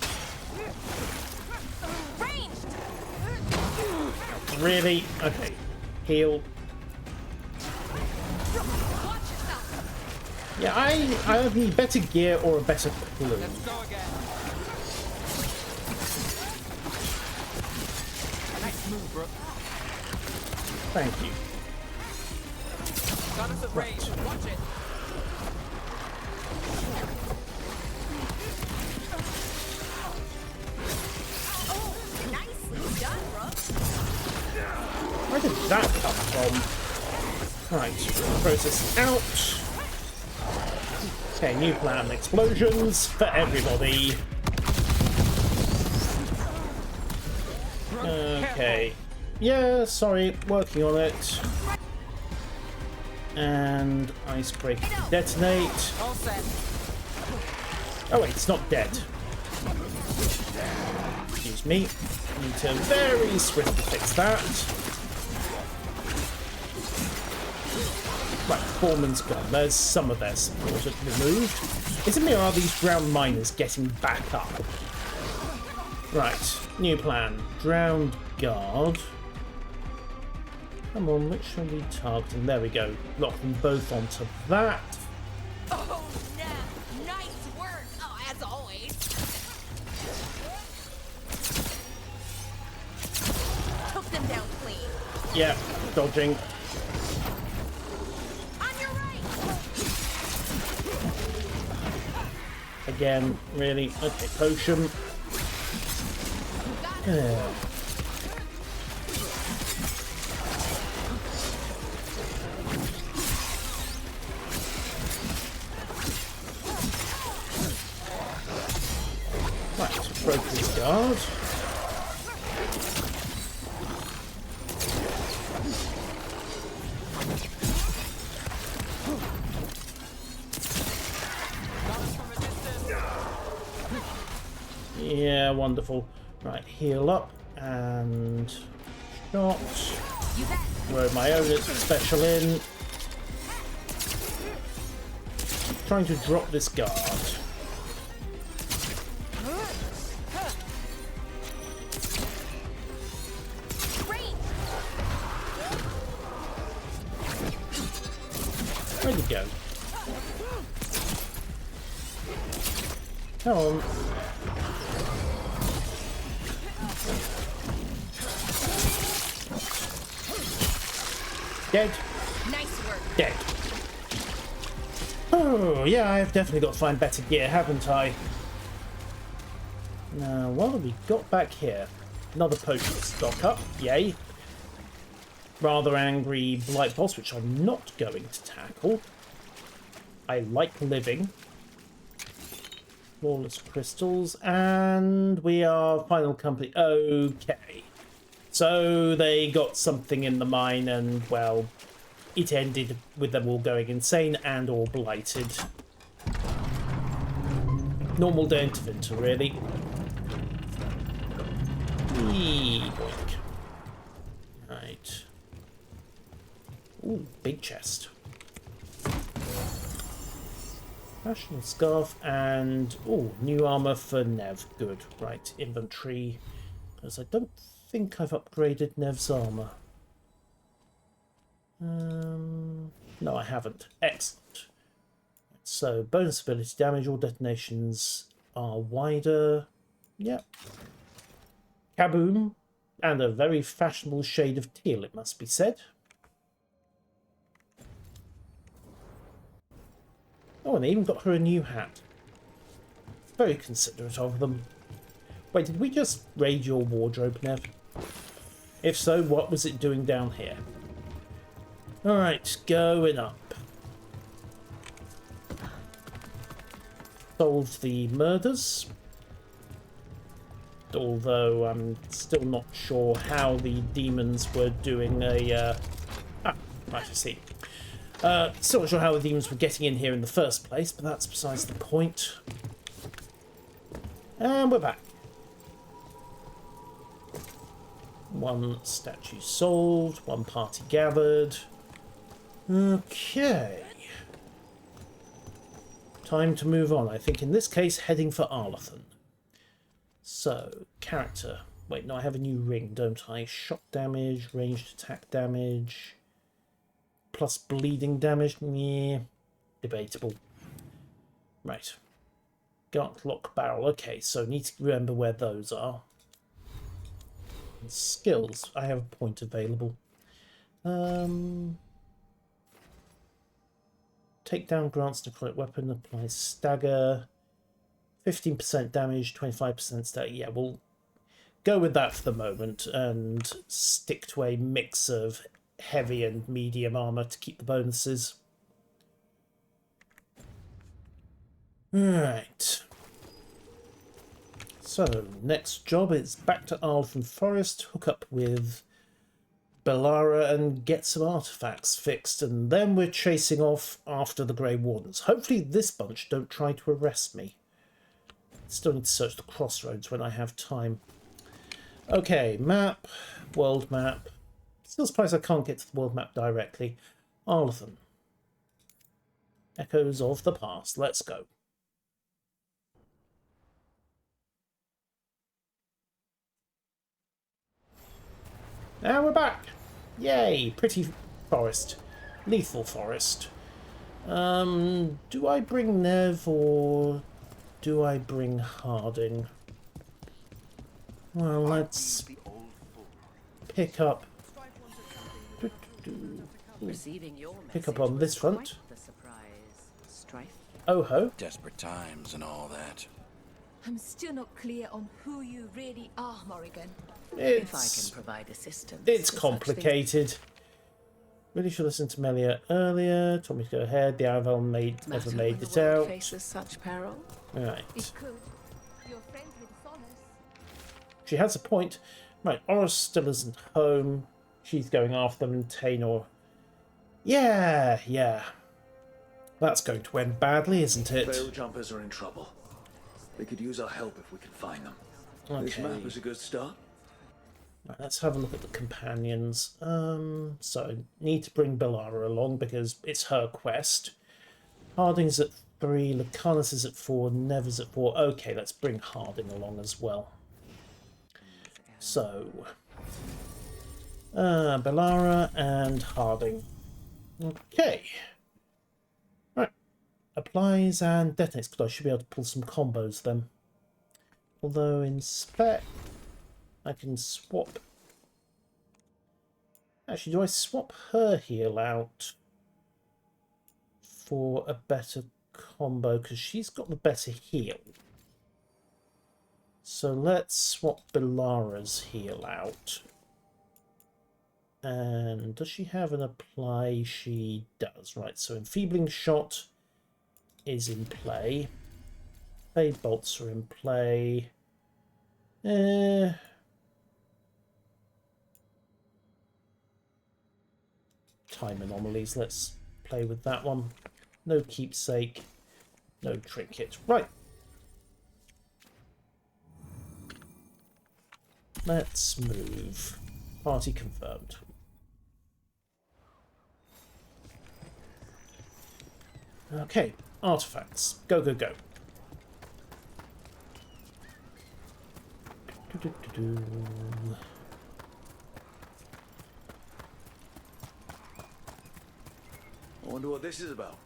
Really? Okay. Heal. Yeah, I need better gear or a better clue. Let's go again. Nice move, bro. Thank you. Got us at range. Watch it. Oh, nicely done, Rook. Where did that come from? Right, process out. Okay, new plan. Explosions for everybody. Okay. Yeah, sorry, working on it. And icebreaker detonate. All set. Oh wait, it's not dead. Excuse me. Need to very swiftly fix that. Right, Foreman's gone. There's some of their support removed. Is it me or are these ground miners getting back up? Right, new plan. Drowned guard. Come on, which are we targeting? There we go. Lock them both onto that. Oh, Nev, nice work. Oh, as always. Took them down clean. Yeah, dodging. On your right. Again, really? Okay, potion. Yeah. Right, broke his guard. Yeah, wonderful. Right, heal up and shot. Throw my own special in. Trying to drop this guard. Where'd he go? Come on. Dead. Nice work. Dead. Oh, yeah, I've definitely got to find better gear, haven't I? Now, what have we got back here? Another potion stock up. Yay. Rather angry blight boss, which I'm not going to tackle. I like living. Flawless crystals. And we are final company. Okay. So they got something in the mine and, well, it ended with them all going insane and all blighted. Normal day into winter, really. Eee, boink. Right. Ooh, big chest. Fashion scarf and, ooh, new armor for Nev. Good. Right, inventory. Because I don't think I've upgraded Nev's armor. No, I haven't. Excellent. So, bonus ability damage, all detonations are wider. Yep. Kaboom. And a very fashionable shade of teal, it must be said. Oh, and they even got her a new hat. Very considerate of them. Wait, did we just raid your wardrobe, Nev? If so, what was it doing down here? Alright, going up. Solved the murders. Although I'm still not sure how the demons were doing a... right, I see. Still not sure how the demons were getting in here in the first place, but that's besides the point. And we're back. One statue solved, one party gathered. Okay. Time to move on. I think in this case, heading for Arlathan. So, character. Wait, no, I have a new ring, don't I? Shock damage, ranged attack damage, plus bleeding damage. Yeah, debatable. Right. Gart lock barrel. Okay, so need to remember where those are. And skills. I have a point available. Takedown grants necrotic weapon, applies stagger. 15% damage, 25% stagger. Yeah, we'll go with that for the moment and stick to a mix of heavy and medium armor to keep the bonuses. Right. So, next job is back to Arlton Forest, hook up with Bellara and get some artifacts fixed, and then we're chasing off after the Grey Wardens. Hopefully this bunch don't try to arrest me. Still need to search the crossroads when I have time. Okay, map, world map. Still surprised I can't get to the world map directly. Arlton. Echoes of the past. Let's go. Now we're back. Yay, pretty forest. Lethal forest. Do I bring Nev or do I bring Harding? Well, let's pick up on this front. Oh ho. Desperate times and all that. I'm still not clear on who you really are, Morrigan. If I can provide assistance. It's complicated. Really should listen to Melia earlier. Told me to go ahead. The Aravel never made it out. Faces such peril. Right. It could. Your friend with Sonus. She has a point. Right, Oris still isn't home. She's going after them, and Taynor. Yeah. That's going to end badly, isn't it? Veil jumpers are in trouble. They could use our help if we can find them. Okay. This map is a good start. Right, let's have a look at the companions. So, need to bring Bellara along because it's her quest. Harding's at 3, Lucanus is at 4, Nev is at 4. Okay, let's bring Harding along as well. So, Bellara and Harding. Okay. Right. Applies and detonates, because I should be able to pull some combos then. Although in spec, I can swap. Actually, do I swap her heal out for a better combo? Because she's got the better heal. So let's swap Bellara's heal out. And does she have an apply? She does. Right, so Enfeebling Shot is in play. Fade Bolts are in play. Time Anomalies, let's play with that one. No Keepsake, no Trinket. Right. Let's move. Party confirmed. Okay, artifacts. Go. I wonder what this is about.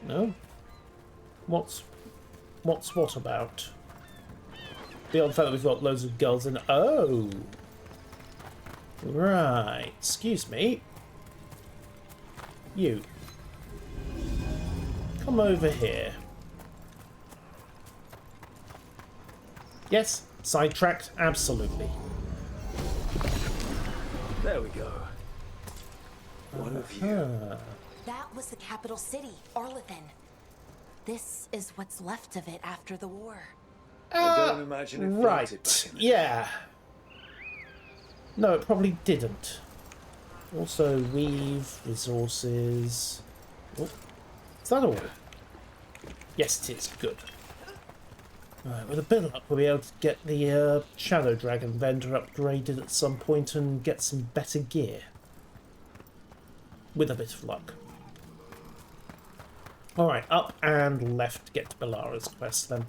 No? What's what about? Beyond the fact that we've got loads of girls in. Oh! Right. Excuse me. You. Come over here. Yes, sidetracked, absolutely. There we go. What have you? That was the capital city, Arlathan. This is what's left of it after the war. I don't imagine it floated back in the yeah. No, it probably didn't. Also, weave, resources. Oh, is that all? Yes, it is. Good. Right, with a bit of luck, we'll be able to get the Shadow Dragon vendor upgraded at some point and get some better gear. With a bit of luck. Alright, up and left to get to Bellara's quest then.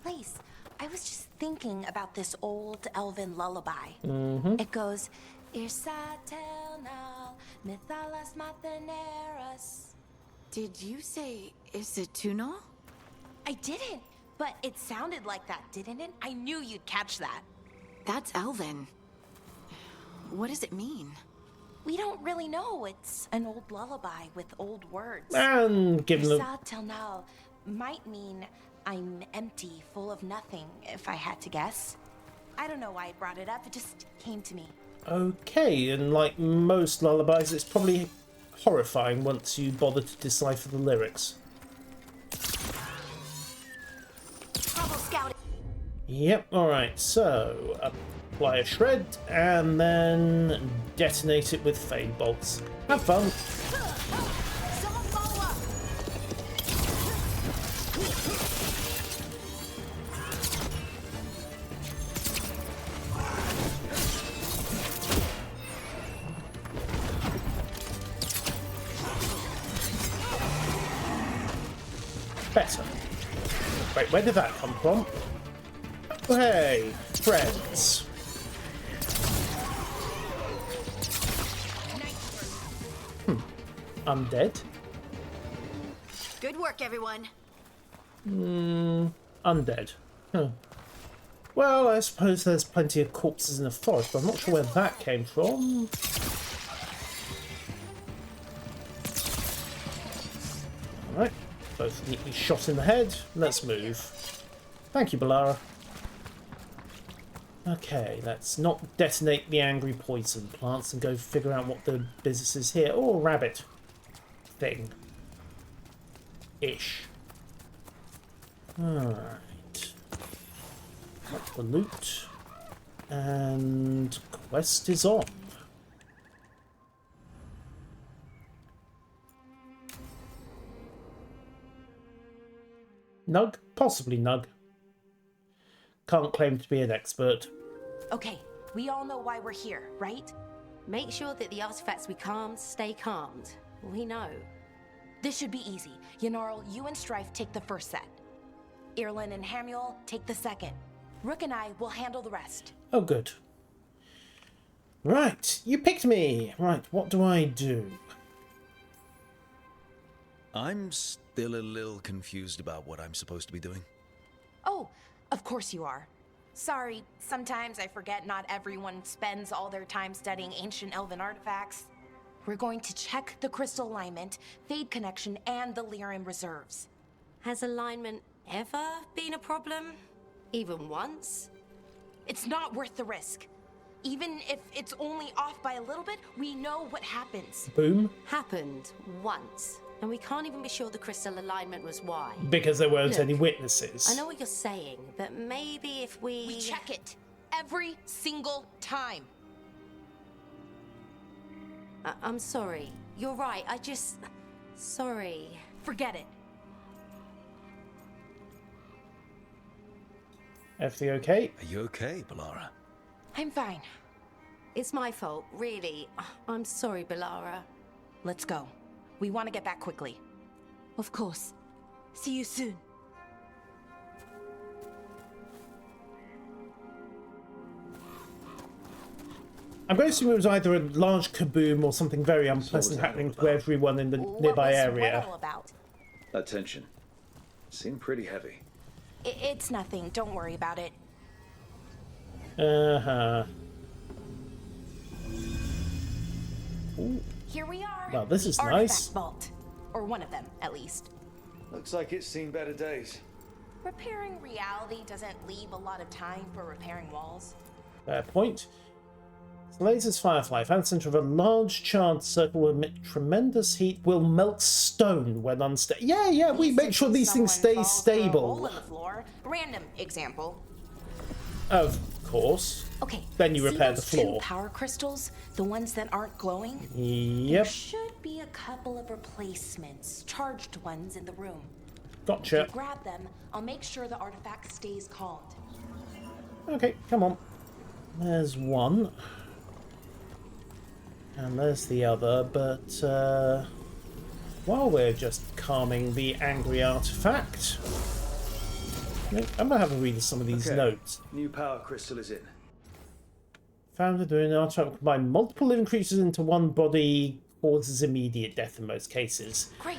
Please, I was just thinking about this old elven lullaby. Mm-hmm. It goes, Irsatel Mithalas Matheneras. Did you say Isatuno? I didn't, but it sounded like that, didn't it? I knew you'd catch that. That's Elven. What does it mean? We don't really know. It's an old lullaby with old words. And given the... Sad till now might mean I'm empty, full of nothing, if I had to guess. I don't know why I brought it up, it just came to me. Okay, and like most lullabies, it's probably horrifying once you bother to decipher the lyrics. Trouble scouting. Yep, alright, so apply a shred and then detonate it with fade bolts. Have fun! Someone follow up. Better. Wait, where did that come from? Oh, hey, friends. Undead? Good work, everyone. Undead. Huh. Well, I suppose there's plenty of corpses in the forest, but I'm not sure where that came from. Alright, both neatly shot in the head. Let's move. Thank you, Balara. Okay, let's not detonate the angry poison plants and go figure out what the business is here. Oh, rabbit thing. Ish. Alright. Got the loot. And quest is on. Nug? Possibly Nug. Can't claim to be an expert. Okay, we all know why we're here, right? Make sure that the artifacts we calmed stay calmed. We know. This should be easy. Yanarl, you and Strife take the first set. Irlin and Hamuel take the second. Rook and I will handle the rest. Oh, good. Right, you picked me. Right, what do I do? I'm still a little confused about what I'm supposed to be doing. Oh, of course you are. Sorry, sometimes I forget not everyone spends all their time studying ancient elven artifacts. We're going to check the crystal alignment, fade connection, and the Lyran reserves. Has alignment ever been a problem? Even once? It's not worth the risk. Even if it's only off by a little bit, we know what happens. Boom. Happened once. And we can't even be sure the crystal alignment was why. Because there weren't Look, any witnesses. I know what you're saying, but maybe if we... We check it. Every single time. I'm sorry. You're right. I just... Sorry. Forget it. Everything okay? Are you okay, Balara? I'm fine. It's my fault, really. I'm sorry, Balara. Let's go. We want to get back quickly. Of course. See you soon. I'm going to assume it was either a large kaboom or something very unpleasant happening to everyone in the nearby area. What all about? That tension seemed pretty heavy. It's nothing. Don't worry about it. Ooh. Here we are. Well, this is the nice. artifact vault. Or one of them, at least. Looks like it's seen better days. Repairing reality doesn't leave a lot of time for repairing walls. Fair point. Lasers Firefly, found the center of a large charred circle will emit tremendous heat, will melt stone when unstable. Yeah, we make sure these things stay stable. Hole in the floor. Random example. Of course. Okay. Then you repair the See floor. those 2 power crystals, the ones that aren't glowing? Yep. There should be a couple of replacements, charged ones in the room. Gotcha. If you grab them, I'll make sure the artifact stays calmed. Okay, come on. There's one. And there's the other, but while we're just calming the angry artifact, I'm gonna have a read of some of these notes. New power crystal is in. Found that an artifact will combine multiple living creatures into one body, causes immediate death in most cases. Great.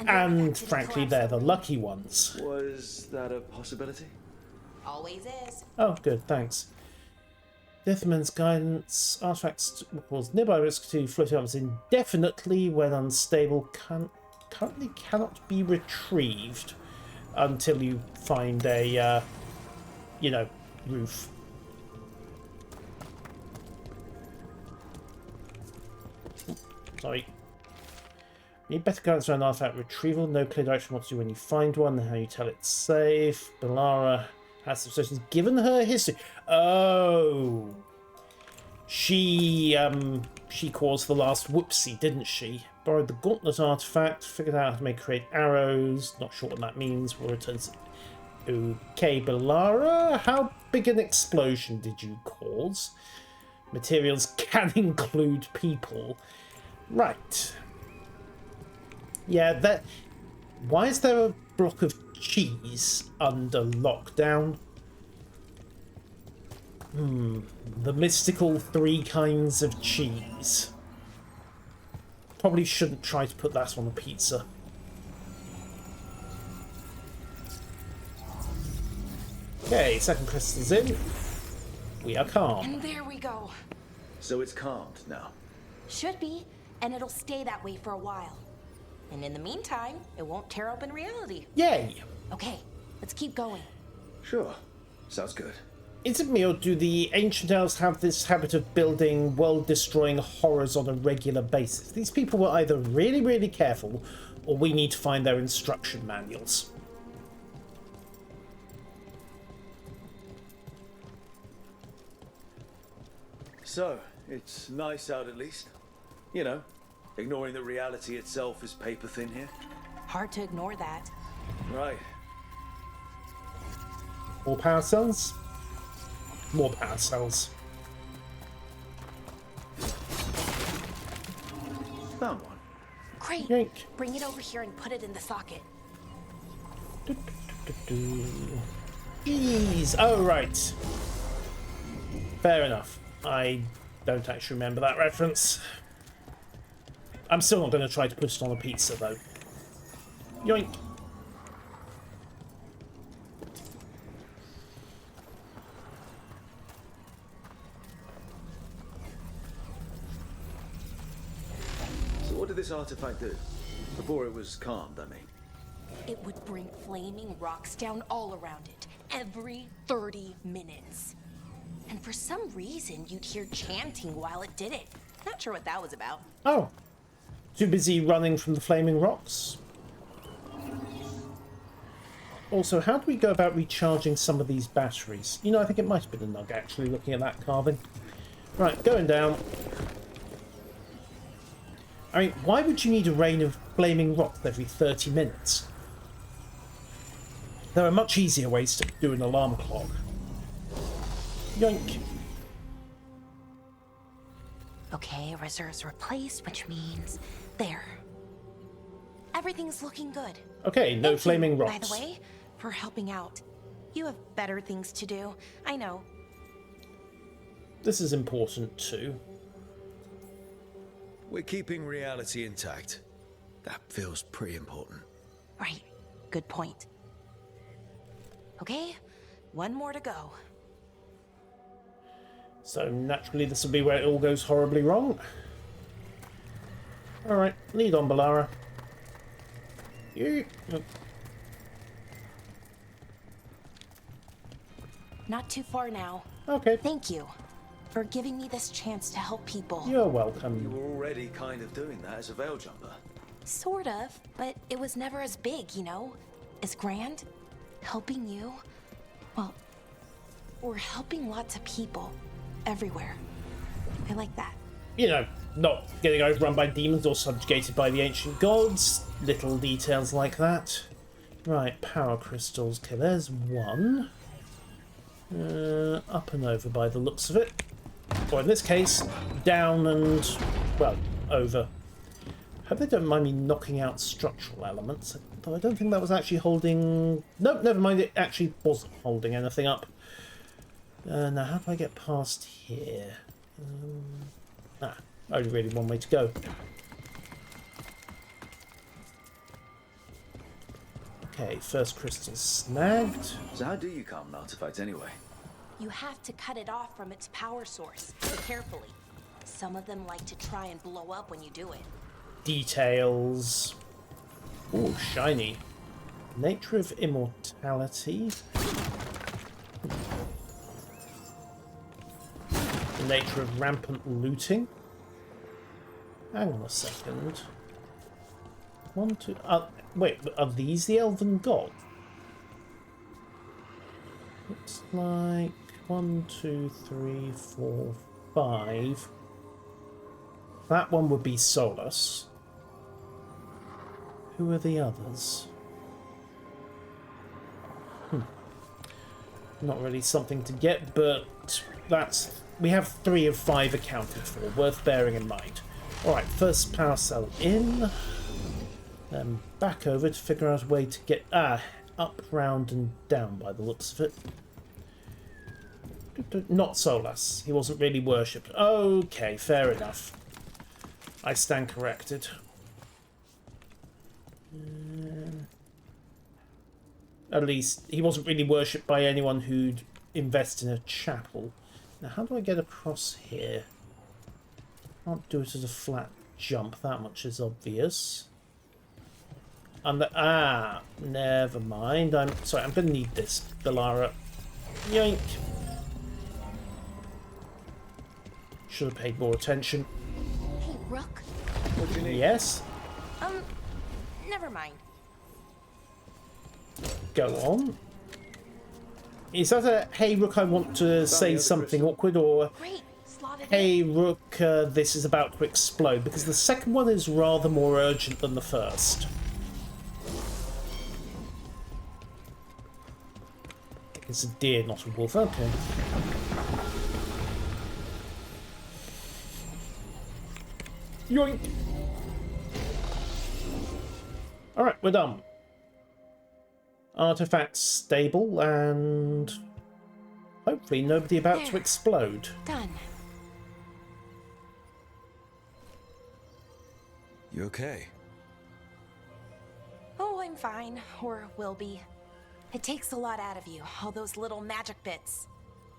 And frankly, they're the lucky ones. Was that a possibility? Always is. Oh, good, thanks. Deathman's guidance. Artifacts cause nearby risk to floating arms indefinitely when unstable. Currently cannot be retrieved until you find a, you know, roof. Sorry. Need better guidance around artifact retrieval. No clear direction what to do when you find one and how you tell it's safe. Bellara has suspicions given her history. Oh. She caused the last whoopsie, didn't she? Borrowed the gauntlet artifact, figured out how to create arrows. Not sure what that means. We'll return to... Okay, Bellara, how big an explosion did you cause? Materials can include people. Right. Yeah, that... Why is there a block of cheese under lockdown? The mystical 3 kinds of cheese. Probably shouldn't try to put that on a pizza. Okay, second crystal's in. We are calm. And there we go. So it's calmed now. Should be, and it'll stay that way for a while. And in the meantime, it won't tear open reality. Yay! Okay, let's keep going. Sure. Sounds good. Is it me, or do the ancient elves have this habit of building world-destroying horrors on a regular basis? These people were either really, really careful, or we need to find their instruction manuals. So, it's nice out at least. You know, ignoring that reality itself is paper thin here. Hard to ignore that. Right. More power cells? More power cells. Found one. Great. Yank. Bring it over here and put it in the socket. Jeez. Oh, right. Fair enough. I don't actually remember that reference. I'm still not going to try to put it on a pizza, though. Yoink. So what did this artifact do? Before it was calmed, I mean. It would bring flaming rocks down all around it, every 30 minutes. And for some reason, you'd hear chanting while it did it. Not sure what that was about. Oh. Too busy running from the flaming rocks? Also, how do we go about recharging some of these batteries? You know, I think it might have been a nug, actually, looking at that carving. Right, going down. I mean, why would you need a rain of flaming rocks every 30 minutes? There are much easier ways to do an alarm clock. Yoink. Okay, reserves replaced, which means there. Everything's looking good. Okay, no flaming rocks. By the way, for helping out. You have better things to do. I know. This is important too. We're keeping reality intact. That feels pretty important. Right. Good point. Okay, one more to go. So naturally this will be where it all goes horribly wrong. Alright, lead on, Bellara. You... Not too far now. Okay. Thank you for giving me this chance to help people. You're welcome. You were already kind of doing that as a veil jumper. Sort of, but it was never as big, you know? As grand. Helping you. Well, we're helping lots of people. Everywhere. I like that. You know, not getting overrun by demons or subjugated by the ancient gods. Little details like that. Right, power crystals. Okay, there's one. Up and over by the looks of it. Or in this case, down and, well, over. Hope they don't mind me knocking out structural elements. Though I don't think that was actually holding... Nope, never mind, it actually wasn't holding anything up. Now, how do I get past here? Only really one way to go. Okay, first crystal snagged. So how do you calm an artifact anyway? you have to cut it off from its power source, but carefully. Some of them like to try and blow up when you do it. Details. Oh, shiny. Nature of immortality. The nature of rampant looting. Hang on a second. One, two... wait, are these the Elven God? Looks like 1, 2, 3, 4, 5. That one would be Solus. Who are the others? Not really something to get, but we have 3 of 5 accounted for, worth bearing in mind. Alright, first power cell in. Then back over to figure out a way to get up, round and down by the looks of it. Not Solus. He wasn't really worshipped. Okay, fair enough. I stand corrected. At least he wasn't really worshipped by anyone who'd invest in a chapel. Now, how do I get across here? Can't do it as a flat jump. That much is obvious. Never mind. I'm going to need this, Belara. Yoink. Should have paid more attention. Hey, Rook. What do you need? Yes? Never mind. Go on. Is that a, hey, Rook, I want to say something awkward, or Great. Slotted hey, Rook, this is about to explode? Because the second one is rather more urgent than the first. It's a deer, not a wolf. Okay. Yoink! Alright, we're done. Artifacts stable and hopefully nobody about to explode. Done. You okay? Oh, I'm fine. Or will be. It takes a lot out of you, all those little magic bits.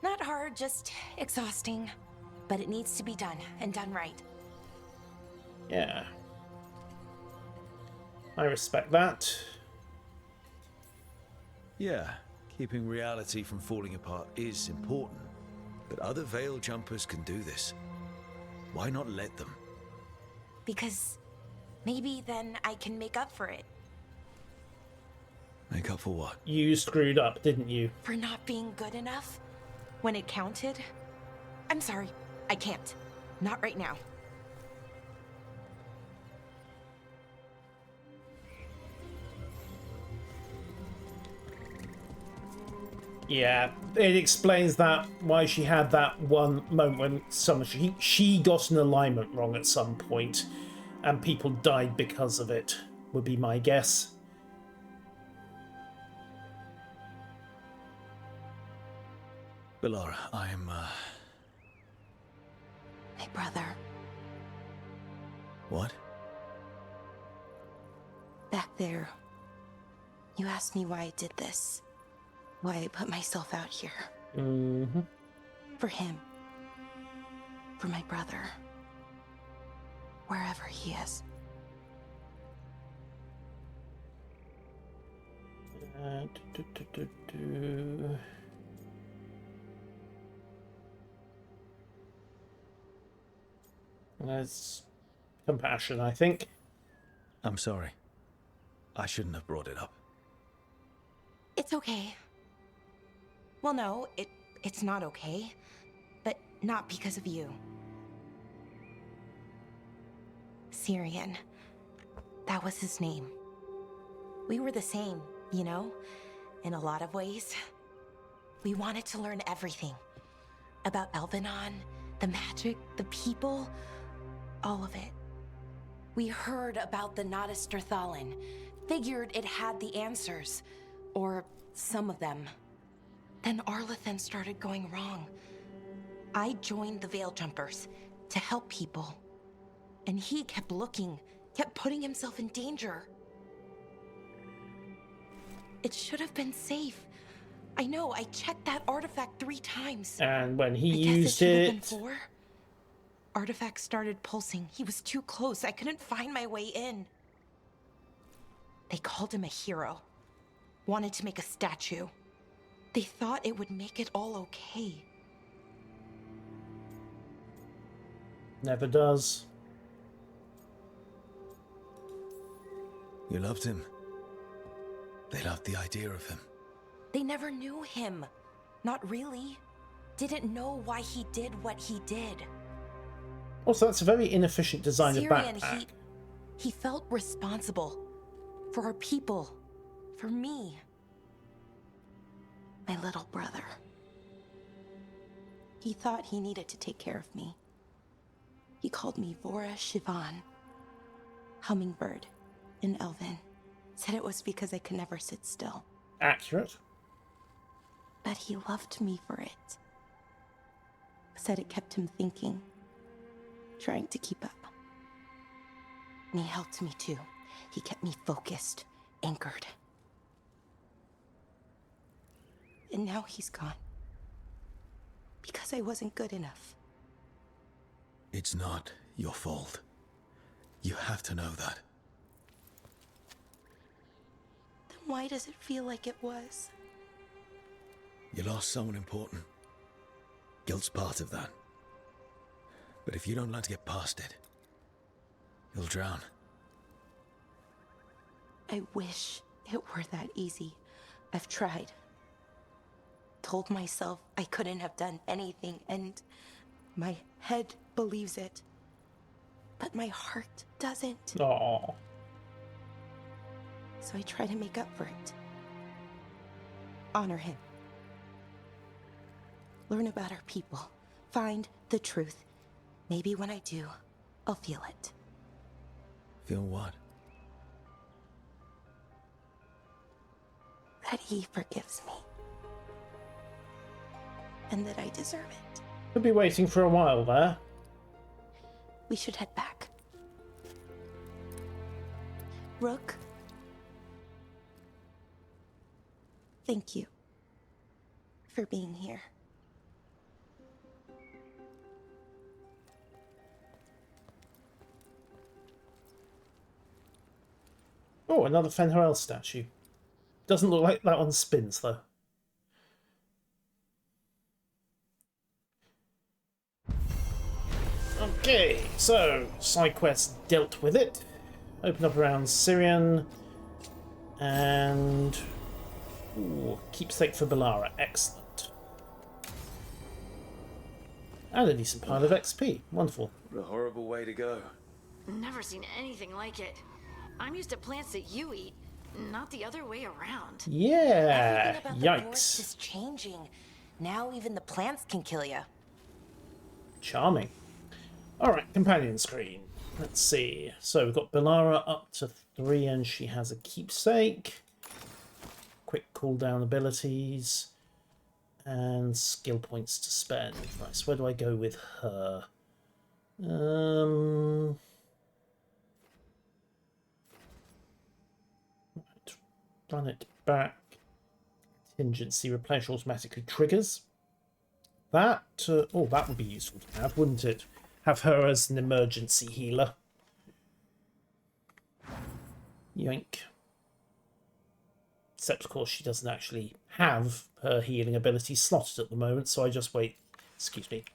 Not hard, just exhausting. But it needs to be done, and done right. Yeah. I respect that. Yeah, keeping reality from falling apart is important. But other Veil Jumpers can do this. Why not let them? Because maybe then I can make up for it. Make up for what? You screwed up, didn't you? For not being good enough? When it counted? I'm sorry, I can't. Not right now. Yeah, it explains that why she had that one moment when she got an alignment wrong at some point, and people died because of it, would be my guess. Belara, I'm, My brother. What? Back there. You asked me why I did this. Why I put myself out here. Mm-hmm. For him. For my brother. Wherever he is. There's compassion, I think. I'm sorry. I shouldn't have brought it up. It's okay. Well, no, it's not okay. But not because of you. Syrian. That was his name. We were the same, you know? In a lot of ways. We wanted to learn everything. About Elvenon, the magic, the people, all of it. We heard about the Nodus Strathalin, figured it had the answers, or some of them. Then Arlathan started going wrong. I joined the Veil Jumpers to help people. And he kept looking, kept putting himself in danger. It should have been safe, I know, I checked that artifact 3 times. And when he I guess used should've been it... 4. Artifact started pulsing. He was too close. I couldn't find my way in. They called him a hero. Wanted to make a statue. They thought it would make it all okay. Never does. You loved him. They loved the idea of him. They never knew him. Not really. Didn't know why he did what he did. Also, that's a very inefficient design of Syrian, backpack. he felt responsible. For our people. For me. My little brother. He thought he needed to take care of me. He called me Vora Shivan. Hummingbird in Elven. Said it was because I could never sit still. Accurate. But he loved me for it. Said it kept him thinking. Trying to keep up. And he helped me too. He kept me focused, anchored. And now he's gone. Because I wasn't good enough. It's not your fault. You have to know that. Then why does it feel like it was? You lost someone important. Guilt's part of that. But if you don't learn to get past it, you'll drown. I wish it were that easy. I've tried. Told myself I couldn't have done anything, and my head believes it. But my heart doesn't. Aww. So I try to make up for it. Honor him. Learn about our people. Find the truth. Maybe when I do, I'll feel it. Feel what? That he forgives me. And that I deserve it. We'll be waiting for a while there. We should head back. Rook. Thank you. For being here. Oh, another Fen'Harel statue. Doesn't look like that one spins, though. Okay, so Sidequests dealt with it. Open up around Syrian. And... ooh, keepsake for Belara. Excellent. And a decent pile of XP. Wonderful. What a horrible way to go. Never seen anything like it. I'm used to plants that you eat, not the other way around. Yeah. Everything about the forest Yikes. is changing. Now even the plants can kill you. Charming. Alright, companion screen. Let's see. So we've got Belara up to 3 and she has a keepsake. Quick cooldown abilities. And skill points to spend. Right, so where do I go with her? Right, run it back. Contingency replenish automatically triggers. That, oh, that would be useful to have, wouldn't it? Have her as an emergency healer. Yoink. Except, of course, she doesn't actually have her healing ability slotted at the moment, so I just wait. Excuse me.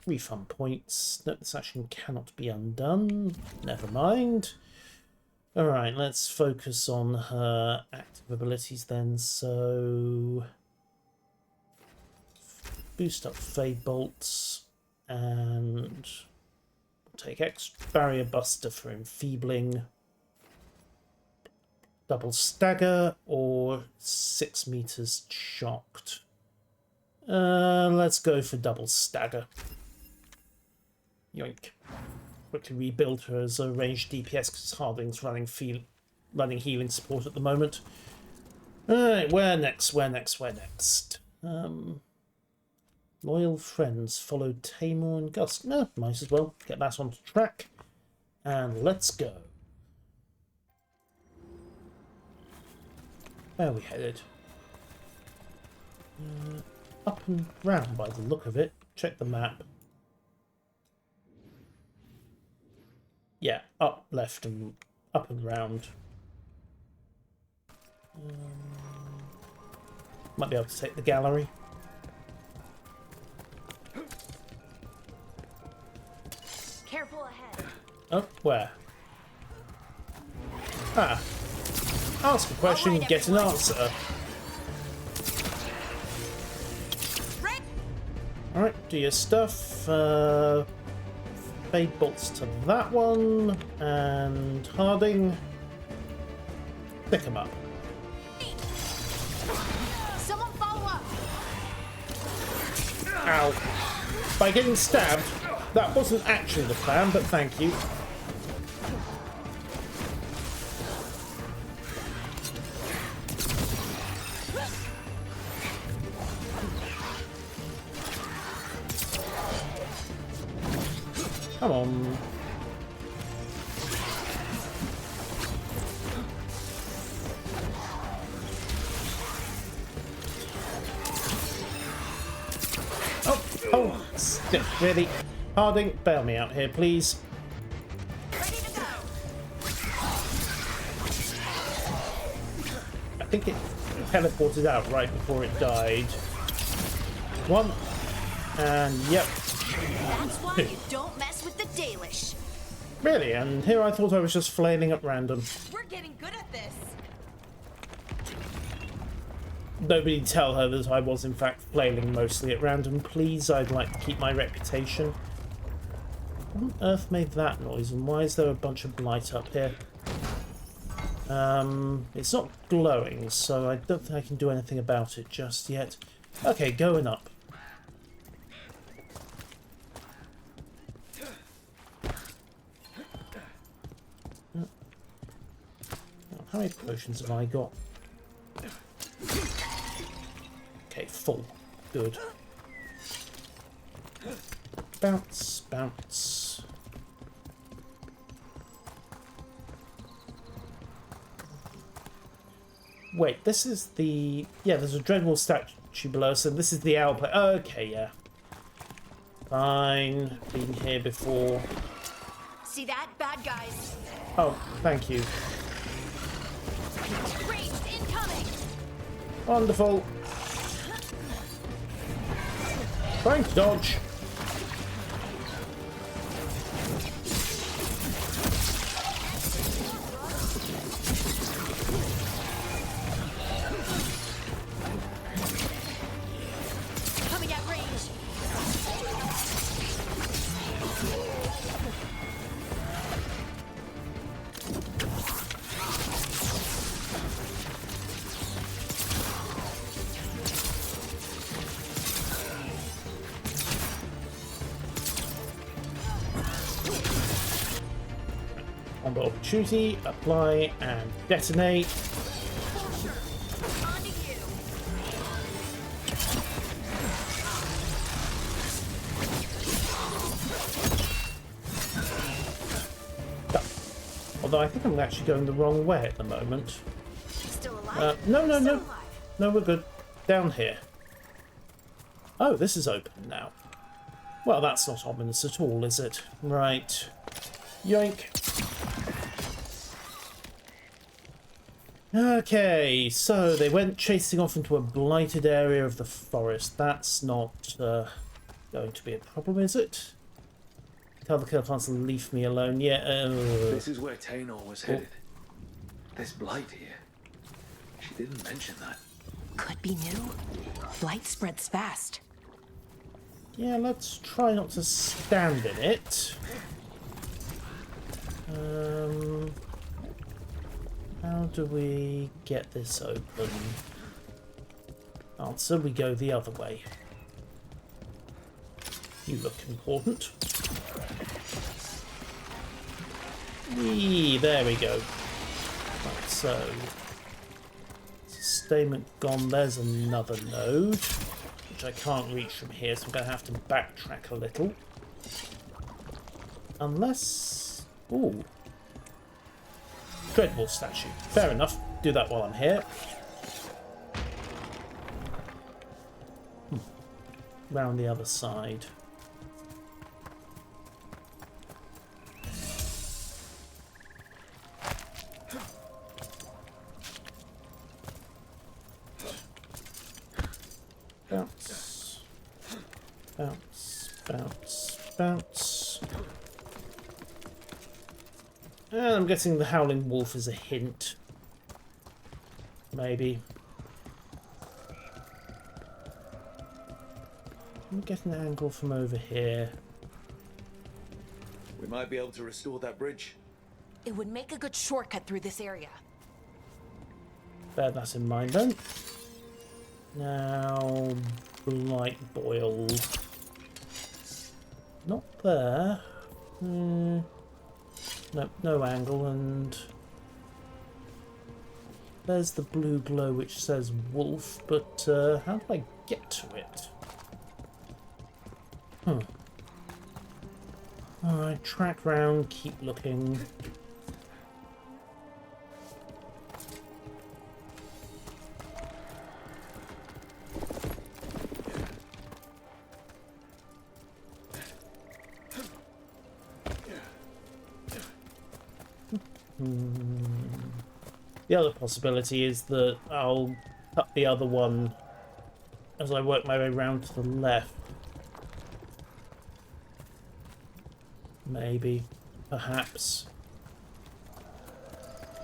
Refund points. No, this action cannot be undone. Never mind. Alright, let's focus on her active abilities then. So... boost up Fade Bolts. And... take X Barrier Buster for enfeebling. Double Stagger or 6 meters shocked. Let's go for Double Stagger. Yoink. Quickly rebuild her as a ranged DPS because Harding's running healing support at the moment. Alright, where next? Loyal friends follow Tamor and Gus. No, might as well get that onto track. And let's go. Where are we headed? Up and round by the look of it. Check the map. Yeah, up, left, and up and round. Might be able to take the gallery. Careful ahead. Oh, where? Ah. Ask a question, get an answer. Alright, do your stuff. Fade bolts to that one. And Harding. Pick them up. Someone follow up. Ow. By getting stabbed, that wasn't actually the plan, but thank you. Come on. Oh, really? Harding, bail me out here, please. Ready to go. I think it teleported out right before it died. One. And yep. That's why you don't mess with the Dalish. Really? And here I thought I was just flailing at random. We're getting good at this. Nobody tell her that I was in fact flailing mostly at random, please. I'd like to keep my reputation. What on earth made that noise, and why is there a bunch of blight up here? It's not glowing, so I don't think I can do anything about it just yet. Okay, going up. How many potions have I got? Okay, full. Good. Bounce, bounce. Wait, this is the... Yeah, there's a Dreadwolf statue below, so this is the owl play. Okay, yeah. Fine. Been here before. See that? Bad guys. Oh, thank you. Ranged incoming. Wonderful. Trying to dodge. Coming at range. On the opportunity, apply and detonate. Although I think I'm actually going the wrong way at the moment. Still alive? No. Alive. No, we're good. Down here. Oh, this is open now. Well, that's not ominous at all, is it? Right. Yoink. Okay, so they went chasing off into a blighted area of the forest. That's not going to be a problem, is it? Tell the killer to leave me alone. Yeah. This is where Tainor was headed. There's blight here. She didn't mention that. Could be new. Blight spreads fast. Yeah, let's try not to stand in it. How do we get this open? Answer, we go the other way. You look important. Whee, there we go. Right, so sustainment gone. There's another node, which I can't reach from here, so I'm going to have to backtrack a little. Unless... Ooh. Dreadwolf statue. Fair enough. Do that while I'm here. Round the other side. Bounce. Bounce. Bounce. Bounce. And I'm guessing the Howling Wolf is a hint. Maybe. I'm getting an angle from over here. We might be able to restore that bridge. It would make a good shortcut through this area. Bear that in mind then. Now, Blight Boil. Not there. No, no angle, and there's the blue glow which says wolf, but how do I get to it? Alright, track round, keep looking. The other possibility is that I'll cut the other one as I work my way round to the left. Maybe. Perhaps.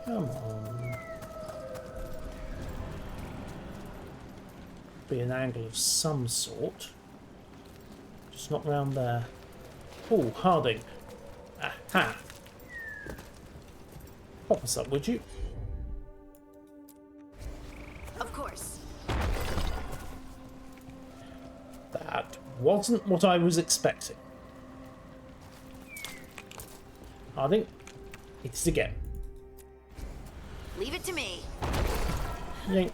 Come on. Be an angle of some sort. Just not round there. Oh, Harding. Aha! Pop us up, would you? Of course. That wasn't what I was expecting. Harding, hit it again. Leave it to me. Yank.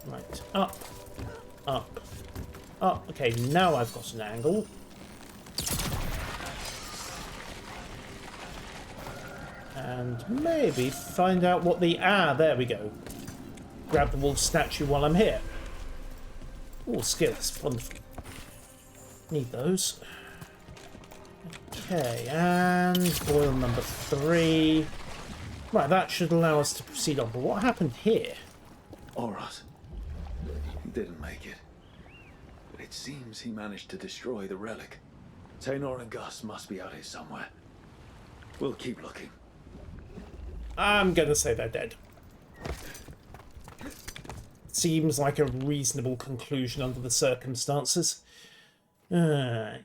Right, up, up, up. Okay, now I've got an angle. And maybe find out what the... Ah, there we go. Grab the wolf statue while I'm here. Oh, skills. Wonderful. Need those. Okay, and boil number 3. Right, that should allow us to proceed on. But what happened here? Alright. He didn't make it. But it seems he managed to destroy the relic. Taynor and Gus must be out here somewhere. We'll keep looking. I'm gonna say they're dead. Seems like a reasonable conclusion under the circumstances. Alright.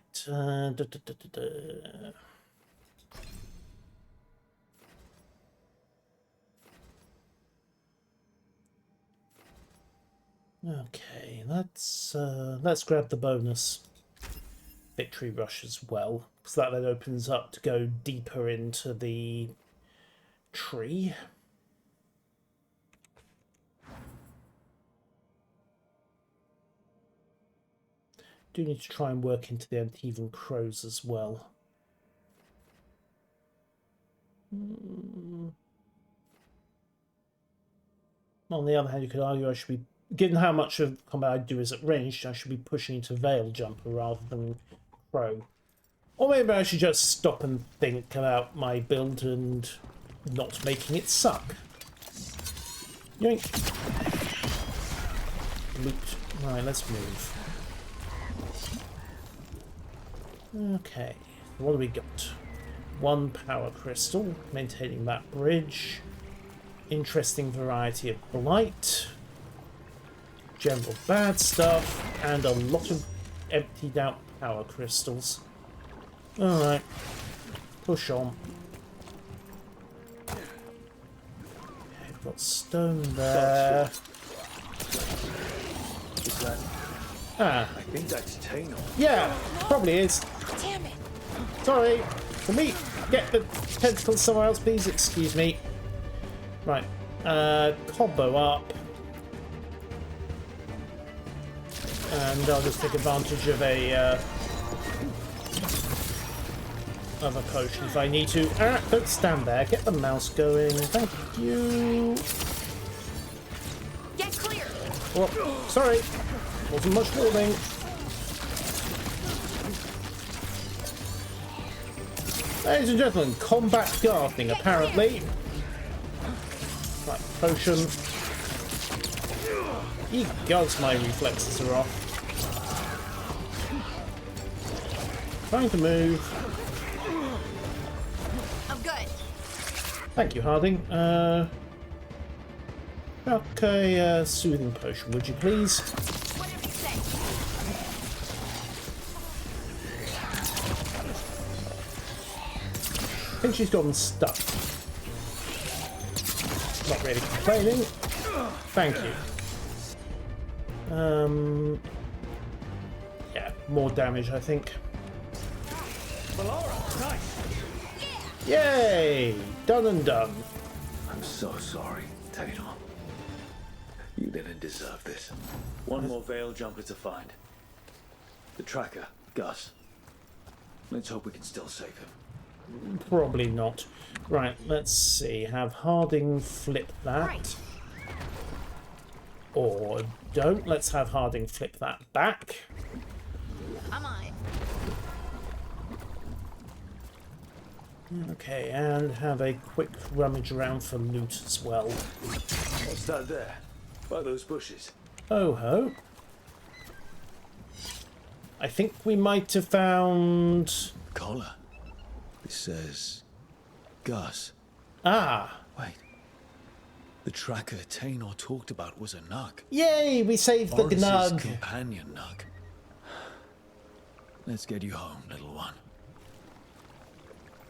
Okay, let's grab the bonus victory rush as well, because that then opens up to go deeper into the tree. Do need to try and work into the uneven crows as well. On the other hand, you could argue I should be, given how much of combat I do is at range, I should be pushing into Veil Jumper rather than Crow. Or maybe I should just stop and think about my build and not making it suck. Yoink. Looped. Right, let's move. Okay, what do we got? 1 power crystal, maintaining that bridge. Interesting variety of blight. General bad stuff, and a lot of emptied out power crystals. Alright, push on. Okay, we've got stone there. Ah. I think that's Taynor. Yeah, probably is. Damn it. Sorry. Can we get the tentacles somewhere else, please? Excuse me. Right. Combo up. And I'll just take advantage of a potion if I need to. Ah, don't stand there. Get the mouse going. Thank you. Get clear. Oh, sorry. Wasn't much warning. Ladies and gentlemen, combat gardening, apparently. Right, potion. Ye gods, my reflexes are off. Trying to move. I'm good. Thank you, Harding. Okay, soothing potion, would you please? Whatever you say. I think she's gotten stuck. Not really complaining. Thank you. Yeah, more damage, I think. Yay! Done and done. I'm so sorry, Taylor. You didn't deserve this. One more Veil jumper to find. The tracker, Gus. Let's hope we can still save him. Probably not. Right, let's see. Have Harding flip that. Right. Or don't. Let's have Harding flip that back. I'm on it. Okay, and have a quick rummage around for loot as well. What's that there? By those bushes. Oh ho. I think we might have found... Collar. It says... Gus. Ah! Wait. The tracker Taynor talked about was a Nug. Yay! We saved the Boris's Gnug! companion Nug. Let's get you home, little one.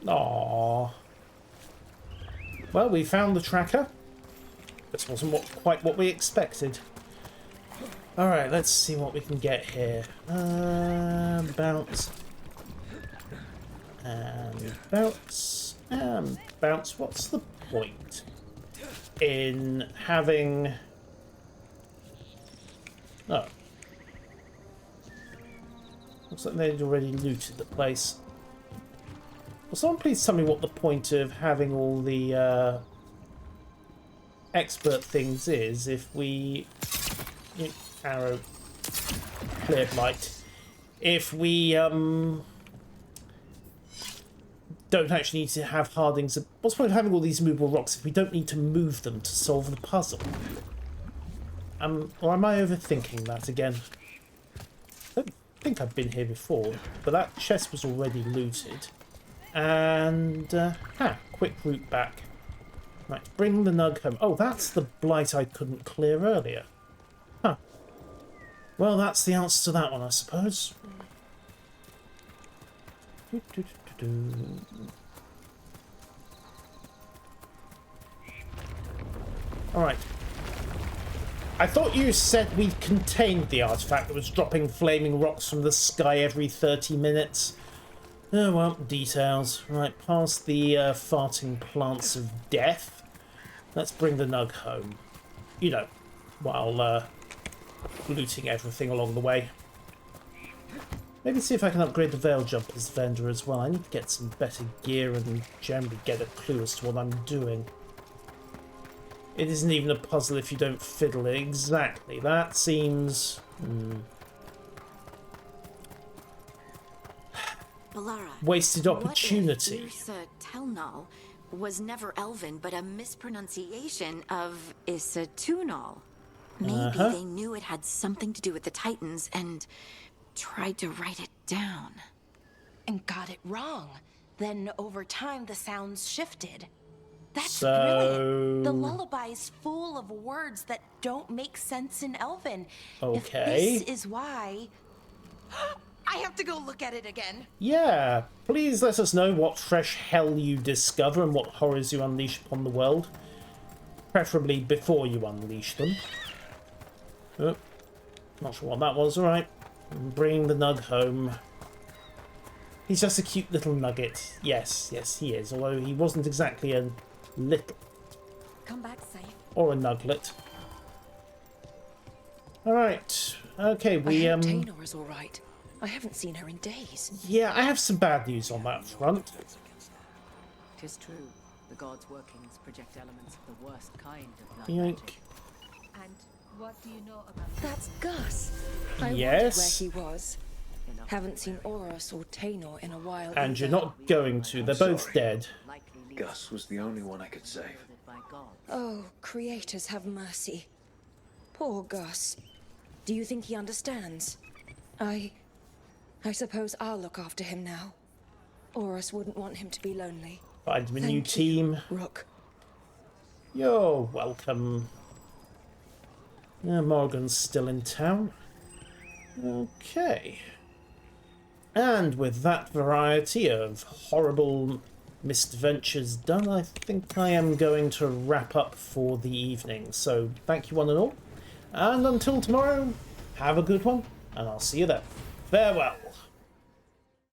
Aww. Well, we found the tracker. This wasn't quite what we expected. Alright, let's see what we can get here. Bounce. And bounce. And bounce. What's the point in having... Oh. Looks like they'd already looted the place. Will someone please tell me what the point of having all the expert things is if we... Arrow. Cleared light. If we don't actually need to have Harding's... What's the point of having all these movable rocks if we don't need to move them to solve the puzzle? Or am I overthinking that again? I don't think I've been here before, but that chest was already looted. And, quick route back. Right, bring the Nug home. Oh, that's the blight I couldn't clear earlier. Huh. Well, that's the answer to that one, I suppose. Alright. I thought you said we contained the artifact that was dropping flaming rocks from the sky every 30 minutes. Oh, well, details. Right, past the farting plants of death. Let's bring the Nug home. You know, while looting everything along the way. Maybe see if I can upgrade the Veil Jumper's vendor as well. I need to get some better gear and generally get a clue as to what I'm doing. It isn't even a puzzle if you don't fiddle it. Exactly. That seems... Balara, wasted opportunity. What if Irsa Telnal was never Elven, but a mispronunciation of Isatunal? Maybe they knew it had something to do with the Titans and tried to write it down. And got it wrong. Then over time the sounds shifted. That's So... brilliant. The lullaby's full of words that don't make sense in Elven. Okay. If this is why... I have to go look at it again. Yeah, please let us know what fresh hell you discover and what horrors you unleash upon the world. Preferably before you unleash them. Oh, not sure what that was. Alright. Bring the Nug home. He's just a cute little nugget. Yes, yes, he is. Although he wasn't exactly a little. Come back safe. Or a nuglet. Alright. Okay, we Taynor is alright. I haven't seen her in days. Yeah, I have some bad news on that front. 'Tis true. The gods' workings project elements of the worst kind of blood Yoink. magic. And What do you know about That's Gus. I Yes. wondered where he was. Haven't seen Oros or Taynor in a while. And you're either. not going to. They're both sorry. dead. Gus was the only one I could save. Oh, creators have mercy. Poor Gus. Do you think he understands? I suppose I'll look after him now. Oros wouldn't want him to be lonely. Find him a new Thank you, team. Rook. You're welcome. Morgan's still in town. Okay. And with that variety of horrible misadventures done, I think I am going to wrap up for the evening. So thank you one and all. And until tomorrow, have a good one, and I'll see you then. Farewell.